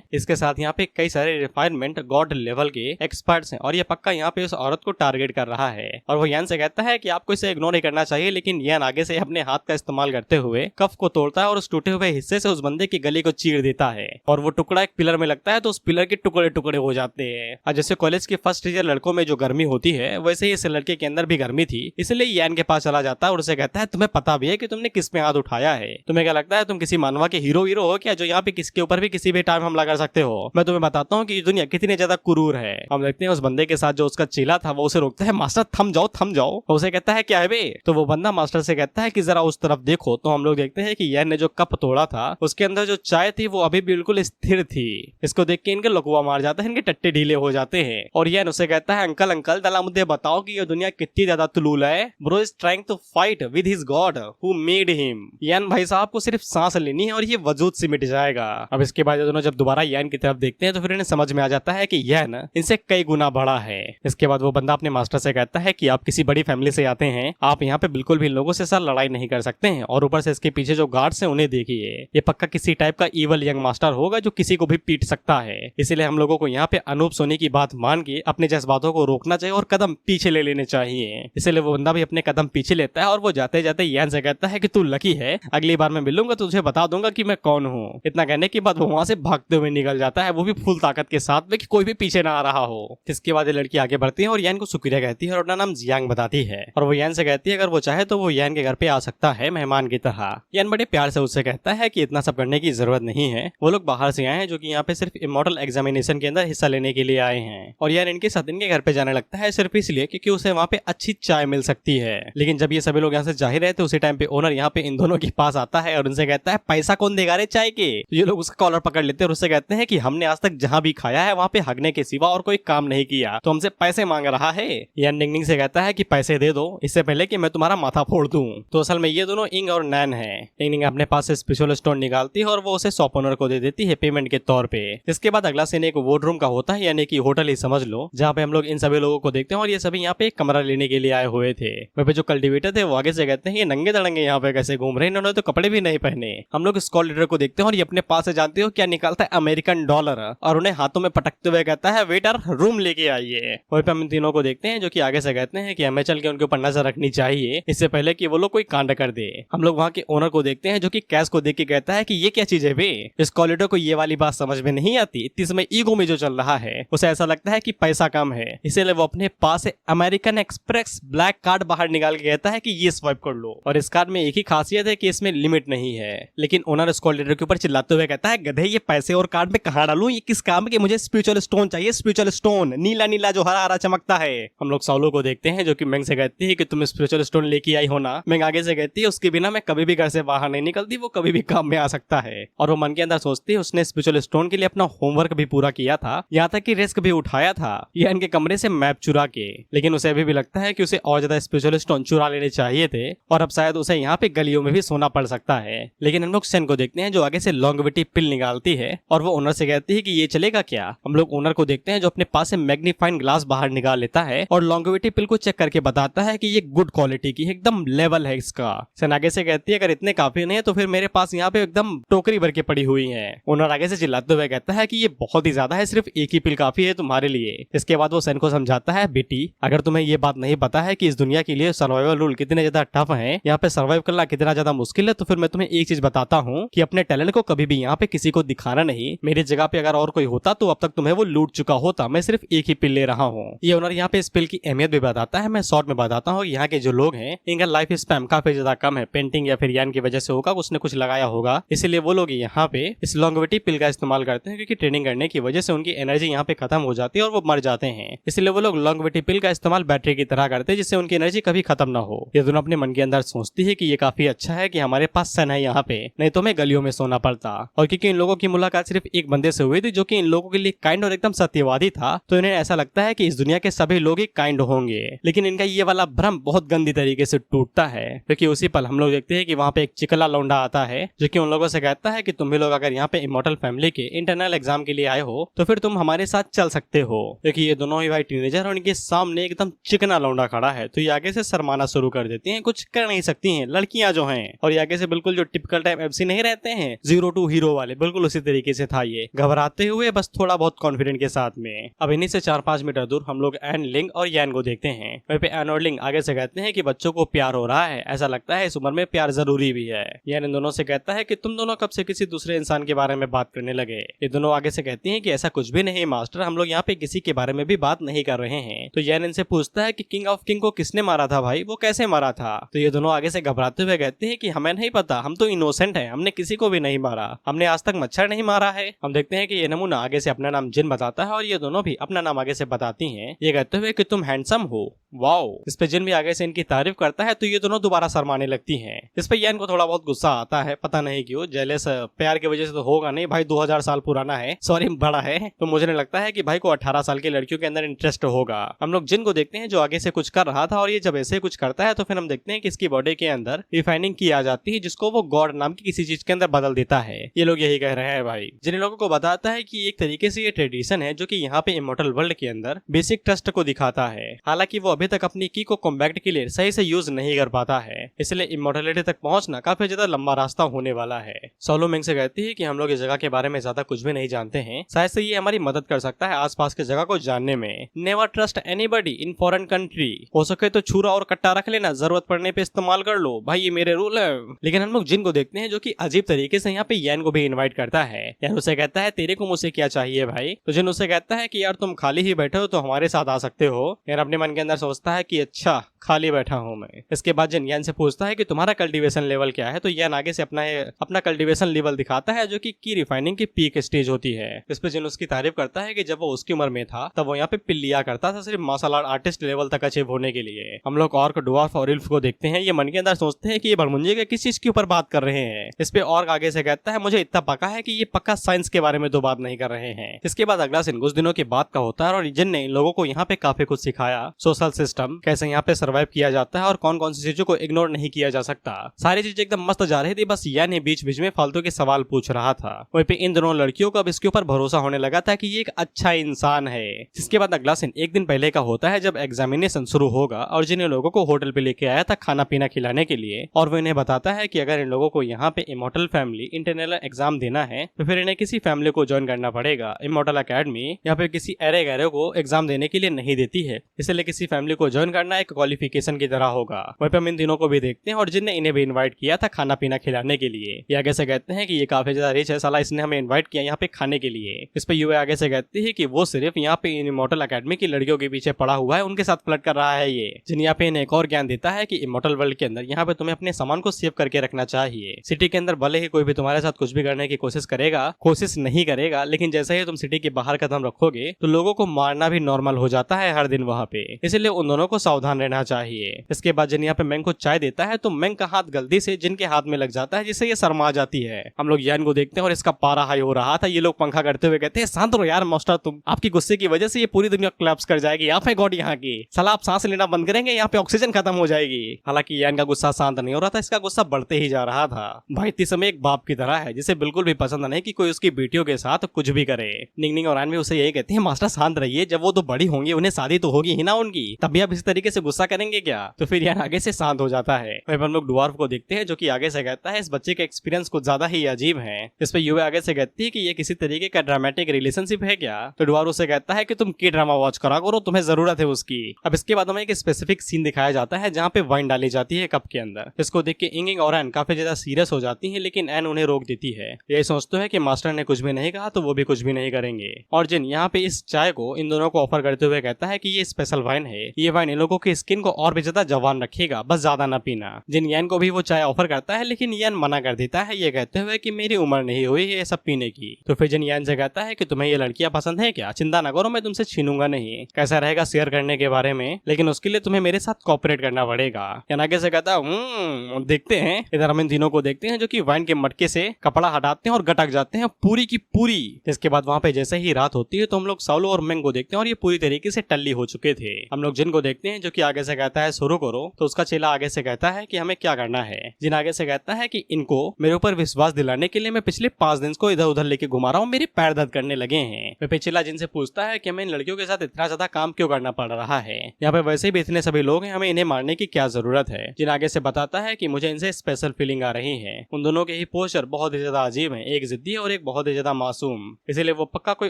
इसके साथ यहाँ पे कई सारे रिफाइनमेंट गॉड लेवल के एक्सपर्ट्स हैं, और ये पक्का यहाँ पे उस औरत को टारगेट कर रहा है। और वो यान से कहता है कि आपको इसे इग्नोर नहीं करना चाहिए, लेकिन यान आगे से अपने हाथ का इस्तेमाल करते हुए कफ को तोड़ता है और उस टूटे हुए हिस्से से उस बंदे की गली को चीर देता है, और वो टुकड़ा एक पिलर में लगता है तो उस पिलर के टुकड़े टुकड़े हो जाते हैं। और जैसे कॉलेज के फर्स्ट ईयर लड़कों में जो गर्मी होती है वैसे ही इस लड़के के अंदर भी गर्मी थी, इसलिए यान के पास चला जाता है और उसे कहता है तुम्हें पता भी है कि तुमने किस पे हाथ उठाया है, तुम्हें क्या लगता है तुम किसी मानवा के हीरो हो क्या, जो यहाँ पे किसके ऊपर भी किसी भी टाइम हमला कर सकते हो। मैं तुम्हें बताता हूँ कि ये दुनिया कितनी ज्यादा क्रूर है। हम देखते हैं उस बंदे के साथ जो उसका चेला था वो उसे रोकता है, मास्टर थम जाओ थम जाओ। उसे कहता है क्या है बे। तो वो बंदा मास्टर से कहता है कि जरा उस तरफ देखो। तो हम लोग देखते हैं कि यान ने जो कप तोड़ा था उसके अंदर जो चाय थी वो अभी बिल्कुल स्थिर थी। इसको देख के इनके लकुआ मार जाता है, इनके टट्टे ढीले हो जाते हैं, और यान उसे कहता है अंकल अंकल दला मुझे बताओ कि ये दुनिया कितनी ज्यादा तुलूल है। Bro is trying to fight with his god who made him. यान भाई साहब को सिर्फ सांस लेनी है और ये वजूद से मिट जाएगा। अब इसके बाद दोनों जब दोबारा यान की तरफ देखते हैं तो फिर इन्हें समझ में आ जाता है कि यान इनसे कई गुना बड़ा है। इसके बाद वो बंदा अपने मास्टर से कहता है कि आप किसी बड़ी फैमिली से आते हैं, आप यहाँ पे बिल्कुल भी लोगों से सर लड़ाई नहीं कर सकते हैं, और ऊपर से इसके पीछे जो गार्ड्स हैं उन्हें देखिए, ये पक्का किसी टाइप का ईवल यंग मास्टर होगा जो किसी को भी पीट सकता है। इसीलिए हम लोगों को यहाँ पे अनूप सोनी की बात मान के अपने जज्बातों को रोकना चाहिए और कदम पीछे ले लेने चाहिए। इसलिए वो बंदा भी अपने कदम पीछे लेता है और वो जाते जाते यान से कहता है कि तू लकी है, अगली बार मैं मिलूंगा तो तुझे बता दूंगा कि मैं कौन हूँ। इतना कहने के बाद वो वहां से भागते हुए निकल जाता है, वो भी फुल ताकत के साथ में कि कोई भी पीछे ना आ रहा हो। इसके बाद ये लड़की आगे बढ़ती है और यान को शुक्रिया कहती है और अपना नाम जियांग बताती है, और वो यान से कहती है अगर वो चाहे तो वो यान के घर पे आ सकता है मेहमान की तरह। यान बड़े प्यार से उससे कहता है कि इतना सब करने की जरूरत नहीं है, वो लोग बाहर से आए हैं जो कि यहाँ पे सिर्फ इमॉर्टल एग्जामिनेशन के अंदर अंदर हिस्सा लेने के लिए आए हैं और यार इनके साथ इनके घर पे जाने लगता है सिर्फ इसलिए क्योंकि उसे वहाँ पे अच्छी चाय मिल सकती है। लेकिन जब ये सभी लोग यहाँ से जा ही रहे थे उसी टाइम पे ओनर यहाँ पे इन दोनों के पास आता है और उनसे कहता है पैसा कौन देगा रे चाय के। तो ये लोग उसका कॉलर पकड़ लेते हैं और उससे कहते हैं कि हमने आज तक जहाँ भी खाया है वहाँ पे हगने के सिवा और कोई काम नहीं किया, तो हमसे पैसे मांग रहा है। यान निंगनिंग से कहता है कि पैसे दे दो इससे पहले कि मैं तुम्हारा माथा फोड़ दूं। तो असल में ये दोनों इंग और नैन है। निंगनिंग अपने पास से स्पेशल स्टोन निकालती है और वो उसे शॉप ओनर को दे देती है पेमेंट के तौर पे। इसके बाद अगला सीन एक वार्डरूम का होता है, यानी कि होटल ही समझ लो, जहाँ पे हम लोग इन सभी लोगों को देखते हैं और ये सभी यहाँ पे एक कमरा लेने के लिए आए हुए थे। वहाँ पे जो कल्टिवेटर थे वो आगे से कहते हैं ये नंगे दड़ंगे यहाँ पे कैसे घूम रहे हैं, इन्होंने तो कपड़े भी नहीं पहने। हम लोग स्कॉल लीडर को देखते हैं और ये अपने पास से जानते हो क्या निकालता है, अमेरिकन डॉलर, और उन्हें हाथों में पटकते हुए कहता है वेटर रूम लेके आइए। वहीं पे हम इन तीनों को देखते हैं जो कि आगे से कहते हैं कि हमें चल के उनके ऊपर नजर रखनी चाहिए इससे पहले कि वो लोग कोई कांड कर दे। हम लोग वहाँ के ओनर को देखते हैं जो कि कैश को देख के कहता है कि ये क्या चीज है बे। इस कॉलिडोर को ये वाली बात समझ में नहीं आती, इतनी समय ईगो में जो चल रहा है उसे ऐसा लगता है कि पैसा कम है, इसीलिए वो अपने पास से अमेरिकन एक्सप्रेस ब्लैक कार्ड बाहर निकाल के कहता है कि ये स्वाइप कर लो। और इस कार्ड में एक ही खासियत है कि इसमें लिमिट नहीं है। लेकिन ओनर इस कॉलिडोर के ऊपर चिल्लाते हुए कहता है गधे ये पैसे और कार्ड में कहाँ डालूं, ये किस काम के, मुझे स्पिरिचुअल स्टोन चाहिए, स्पिरिचुअल स्टोन, नीला नीला जो हरा हरा चमकता है। हम लोग सॉलो को देखते हैं जो कि मेंग से कहती है कि तुम स्पिरिचुअल स्टोन लेके आई हो ना। मेंग आगे से कहती है उसके बिना मैं कभी भी घर से बाहर नहीं निकलती, वो कभी भी काम में आ सकता है। और वो मन के अंदर सोचती है उसने स्पिरिचुअल स्टोन के लिए अपना होमवर्क भी पूरा किया था, यहाँ तक कि रिस्क भी उठाया था या इनके कमरे से मैप चुरा के। लेकिन उसे अभी भी लगता है कि उसे और ज्यादा स्पिरिचुअल स्टोन चुरा लेने चाहिए थे और अब शायद उसे यहाँ पे गलियों में भी सोना पड़ सकता है। लेकिन हम लोग सेन को देखते हैं जो आगे से लॉन्गेविटी पिल निकालती है और वो ओनर से कहती है कि ये चलेगा क्या। हम लोग ओनर को देखते हैं जो अपने पास से मैग्नीफाइंग ग्लास बाहर निकाल लेता है और लॉन्गेविटी पिल को चेक करके बताता है कि ये गुड क्वालिटी की एकदम लेवल है इसका। सेन आगे से कहती है अगर इतने काफी नहीं है तो फिर मेरे पास यहाँ पे एकदम टोकरी भर के पड़ी हुई है। ओनर आगे से चिल्लाते हुए कहता है कि ये बहुत ही ज्यादा है, सिर्फ एक ही पिल काफी है तुम्हारे लिए। इसके बाद वो सेन को समझाता है बेटी अगर तुम्हें ये बात नहीं पता है कि इस दुनिया के लिए सर्वाइवल रूल कितने ज्यादा टफ है, यहाँ पे सर्वाइव करना कितना ज्यादा मुश्किल है, तो फिर मैं तुम्हें एक चीज बताता हूँ कि अपने टैलेंट को कभी भी यहाँ पे किसी को दिखाना नहीं। मेरी जगह पे अगर और कोई होता तो अब तक तुम्हें वो लूट चुका होता, मैं सिर्फ एक ही पिल ले रहा हूँ। ये ओनर यहाँ पे इस पिल की अहमियत भी बताता है। मैं शॉर्ट में बताता हूँ यहाँ के जो लोग हैं इनका लाइफ स्पैन काफी ज्यादा कम है, पेंटिंग या फिर यान की वजह से होगा, उसने कुछ लगाया होगा, इसीलिए वो लोग यहाँ पे इस लॉन्गेविटी पिल का इस्तेमाल करते हैं क्योंकि ट्रेनिंग करने की वजह से उनकी एनर्जी यहाँ पे खत्म हो जाती है और वो मर जाते हैं। इसलिए वो लोग लॉन्गेविटी पिल का इस्तेमाल बैटरी की तरह करते हैं जिससे उनकी एनर्जी कभी खत्म ना हो। ये दोनों अपने मन के अंदर सोचती है कि ये काफी अच्छा है कि हमारे पास सन है यहाँ पे, नहीं तो हमें गलियों में सोना पड़ता। और क्योंकि इन लोगों की मुलाकात सिर्फ एक बंदे से हुई थी जो कि इन लोगों के लिए काइंड और एकदम सत्यवादी था, तो इन्हें ऐसा लगता है कि इस दुनिया के सभी लोग ही काइंड होंगे। लेकिन इनका ये वाला भ्रम बहुत गंदी तरीके से टूटता है क्योंकि उसी पल हम लोग देखते हैं कि वहाँ पे एक चिकला लौंडा आता है जो कि उन लोगों से कहता है कि तुम भी लोग अगर यहाँ पे इमॉर्टल फैमिली के इंटरनल एग्जाम के लिए आए हो तो फिर तुम हमारे साथ चल सकते हो। क्योंकि ये दोनों ही भाई टीनेजर और इनके सामने एकदम चिकना लौंडा खड़ा है तो ये आगे से शर्माना शुरू कर देती हैं, कुछ कर नहीं सकती हैं लड़कियां जो हैं। और ये आगे से बिल्कुल जो टिपिकल टाइप एफसी नहीं रहते हैं 0 to हीरो वाले, बिल्कुल उसी तरीके से था ये, घबराते हुए बस थोड़ा बहुत कॉन्फिडेंट के साथ में। अब इन्हीं से 4-5 मीटर दूर हम लोग एन लिंग और यान को देखते हैं। वहीं पे एन और लिंग आगे से कहते हैं कि बच्चों को प्यार हो रहा है, ऐसा लगता है इस उम्र में प्यार जरूरी भी है। यान इन दोनों से कहता है कि तुम दोनों कब से किसी दूसरे इंसान के बारे में बात करने लगे। ये दोनों आगे से कहती हैं कि ऐसा कुछ भी नहीं मास्टर, हम लोग यहाँ पे किसी के बारे में भी बात नहीं कर रहे हैं। तो यान इनसे पूछता है कि किंग ऑफ किंग को किसने मारा था भाई, वो कैसे मारा था। तो ये दोनों आगे से घबराते हुए कहते हैं कि हमें नहीं पता, हम तो इनोसेंट हैं, हमने किसी को भी नहीं मारा, हमने आज तक मच्छर नहीं मारा है। हम देखते हैं कि ये नमूना आगे से अपना नाम जिन बताता है और ये दोनों भी अपना नाम आगे से बताती हैं, ये कहते हुए कि तुम हैंडसम हो। वाओ। इस पे जिन भी आगे से इनकी तारीफ करता है तो ये दोनों दोबारा शर्माने लगती हैं। इस पे यान को थोड़ा बहुत गुस्सा आता है, पता नहीं क्यों, जेलस प्यार की वजह से तो होगा नहीं, भाई 2000 साल पुराना है, सॉरी बड़ा है, तो मुझे नहीं लगता है कि भाई को 18 साल की लड़कियों के अंदर इंटरेस्ट होगा। हम लोग जिन को देखते हैं जो आगे से कुछ कर रहा था और ये जब ऐसे कुछ करता है तो फिर हम देखते हैं कि इसकी बॉडी के अंदर रिफाइनिंग की आ जाती है जिसको वो गॉड नाम की किसी चीज के अंदर बदल देता है। ये लोग यही कह रहे हैं भाई। जिन लोगों को बताता है कि एक तरीके से ये ट्रेडिशन है जो कि यहाँ पे इमॉर्टल वर्ल्ड के अंदर बेसिक ट्रस्ट को दिखाता है। हालांकि वो अभी तक अपनी की को कॉम्बैक्ट के लिए सही से यूज नहीं कर पाता है, इसलिए इमॉर्टलिटी तक पहुंचना काफी ज्यादा लंबा रास्ता होने वाला है। सोलो मिंग से कहती है कि हम लोग इस जगह के बारे में ज्यादा कुछ भी नहीं जानते हैं, शायद से ये हमारी मदद कर सकता है आसपास की जगह को जानने में। Never trust anybody in foreign country, हो सके तो छुरा और कट्टा रख लेना, जरूरत पड़ने पे इस्तेमाल कर लो भाई, ये मेरे रूल है। लेकिन हम लोग जिन को देखते हैं जो कि अजीब तरीके से यहाँ पे यान को भी इनवाइट करता है। यान उसे कहता है तेरे को मुझसे क्या चाहिए भाई, तो जिन उसे कहता है कि यार तुम खाली ही बैठे हो तो हमारे साथ आ सकते हो। यार अपने मन के अंदर सोचता है कि अच्छा खाली बैठा हूँ मैं। इसके बाद जिन यान से पूछता है कि तुम्हारा कल्टीवेशन लेवल क्या है, तो यान आगे से अपना कल्टीवेशन लेवल दिखाता है जो कि की रिफाइनिंग की पीक स्टेज होती है। इस पे जिन उसकी तारीफ करता है कि जब वो उसकी उम्र में था तब वो यहाँ पे पिल लिया करता था सिर्फ मार्शल आर्ट आर्टिस्ट लेवल तक अचीव होने के लिए। हम लोग ऑर्क, ड्वार्फ और इल्फ को देखते हैं। ये मन के अंदर सोचते हैं कि ये भड़मुंजे के किस चीज के ऊपर बात कर रहे हैं। इस पे ऑर्क आगे से कहता है मुझे इतना पका है कि ये पक्का साइंस के बारे में तो बात नहीं कर रहे हैं। इसके बाद अगला सीन कुछ दिनों के बाद का होता है और जिन ने इन लोगों को यहाँ पे काफी कुछ सिखाया, सोशल सिस्टम कैसे यहाँ पे सर्वाइव किया जाता है और कौन कौन सी चीजों को इग्नोर नहीं किया जा सकता। सारी चीजें एकदम मस्त जा रही थी, बस यान बीच बीच में फालतू के सवाल पूछ रहा था। वहीं पे इन दोनों लड़कियों को अब इसके ऊपर भरोसा होने लगा था कि ये एक अच्छा इंसान है। जिसके बाद अगला सीन एक दिन पहले का होता है जब एग्जामिनेशन शुरू होगा और जिन लोगों को होटल पे लेके आया था खाना पीना खिलाने के लिए, और वो इन्हें बताता है कि अगर इन लोगों को यहाँ पे इमॉर्टल फैमिली इंटरनल एग्जाम देना है तो फिर इन्हें किसी फैमिली को ज्वाइन करना पड़ेगा। इमॉर्टल अकेडमी यहाँ पे किसी अरे गहरे को एग्जाम देने के लिए नहीं देती है, इसलिए किसी फैमिली को ज्वाइन करना एक क्वालिफिकेशन की तरह होगा। वहीं पे हम इन तीनों को भी देखते हैं और जिनने इन्हें भी इन्वाइट किया था खाना पीना खिलाने के लिए। ये आगे से कहते हैं कि ये काफी ज्यादा रिच है साला, इसने हमें इन्वाइट किया यहाँ पे खाने के लिए। इस पे यूए आगे से कहती है कि वो सिर्फ यहाँ पे इमॉर्टल अकेडमी की लड़कियों के पीछे पड़ा हुआ है, उनके साथ फ्लर्ट कर रहा है ये। जिन यहाँ पे इन्हें एक और ज्ञान देता है कि इमॉर्टल वर्ल्ड के अंदर यहाँ पे तुम्हें अपने सामान को सेव करके रखना चाहिए। सिटी के अंदर भले ही कोई भी तुम्हारे साथ कुछ भी करने की कोशिश नहीं करेगा, लेकिन जैसे ही तुम सिटी के बाहर कदम रखोगे तो लोगों को मारना भी नॉर्मल हो जाता है हर दिन वहाँ पे, इसलिए उन दोनों को सावधान रहना चाहिए। इसके बाद जिन यहाँ पे मैंग को चाय देता है तो मैंग का हाथ गलती से जिन के हाथ में लग जाता है, जिससे ये शर्मा जाती है। हम लोग यान को देखते हैं और इसका पारा हाई हो रहा था। ये लोग पंखा करते हुए कहते हैं शांत रहो यार मास्टर, तुम आपकी गुस्से की वजह से ये पूरी दुनिया कोलैप्स कर जाएगी। यहाँ पे गॉड यहाँ की साला आप सांस लेना बंद करेंगे, यहाँ पे ऑक्सीजन खत्म हो जाएगी। हालांकि यान का गुस्सा शांत नहीं हो रहा था, इसका गुस्सा बढ़ते ही जा रहा था। भाई इस समय एक बाप की तरह है जिसे बिल्कुल भी पसंद नहीं कि कोई उसकी बेटियों के साथ कुछ भी करे। निंगनिंग और आन भी उसे यही कहते हैं मास्टर शांत रहिए, जब वो तो बड़ी होंगी उन्हें शादी तो होगी ही ना उनकी, तभी आप इस तरीके से गुस्सा करेंगे क्या? तो फिर यान आगे से शांत हो जाता है। फिर हम लोग ड्वार्फ को देखते हैं जो कि आगे से कहता है इस बच्चे का एक्सपीरियंस कुछ ज्यादा ही अजीब है। इस पे यूए आगे से कहती है कि ये किसी तरीके का ड्रामेटिक रिलेशनशिप है क्या? तो ड्वार्फ उसे कहता है कि तुम के ड्रामा वॉच करा करो, तुम्हें जरूरत है उसकी। अब इसके बाद हमें एक स्पेसिफिक सीन दिखाया जाता है जहाँ पे वाइन डाली जाती है कप के अंदर। इसको देख के इंगिंग और एन काफी ज्यादा सीरियस हो जाती है, लेकिन एन उन्हें रोक देती है। ये सोचते हैं कि मास्टर ने कुछ भी नहीं कहा तो वो भी कुछ भी नहीं करेंगे। और जिन यहाँ पे इस चाय को इन दोनों को ऑफर करते हुए कहता है कि ये स्पेशल वाइन है, ये वाइन इन लोगों की स्किन को और भी ज्यादा जवान रखेगा, बस ज्यादा ना पीना। जिन यान को भी वो चाय ऑफर करता है, लेकिन यान मना कर देता है ये कहते हुए कि मेरी उम्र नहीं हुई ये सब पीने की। तो फिर जिन यान से कहता है कि तुम्हें ये लड़कियां पसंद है क्या? चिंता न करो, मैं तुमसे छीनूंगा नहीं। कैसा रहेगा शेयर करने के बारे में, लेकिन उसके लिए तुम्हें मेरे साथ कोऑपरेट करना पड़ेगा। यान आगे से कहता है देखते हैं। इधर हम इन तीनों को देखते हैं जो कि वाइन के मटके से कपड़ा हटाते हैं और गटक जाते हैं पूरी की पूरी। इसके बाद वहाँ पे जैसे ही रात होती है तो हम लोग साउलो और मेंग को देखते हैं और ये पूरी तरीके से टल्ली हो चुके थे। हम लोग जिन को देखते हैं जो कि आगे से कहता है शुरू करो, तो उसका चेला आगे से कहता है कि हमें क्या करना है। जिन आगे से कहता है कि इनको मेरे ऊपर विश्वास दिलाने के लिए मैं पिछले 5 दिन को इधर उधर लेके घुमा रहा हूँ, मेरे पैर दर्द करने लगे हैं। मैं चेला जिनसे पूछता है कि हमें इन लड़कियों के साथ इतना ज्यादा काम क्यों करना पड़ रहा है, यहाँ पे वैसे भी इतने सभी लोग हैं, हमें इन्हें मारने की क्या जरूरत है। जिन आगे से बताता है कि मुझे इनसे स्पेशल फीलिंग आ रही है। उन दोनों के ही पोस्चर बहुत ही ज्यादा अजीब है, एक जिद्दी और एक बहुत ही ज्यादा मासूम, इसीलिए वो पक्का कोई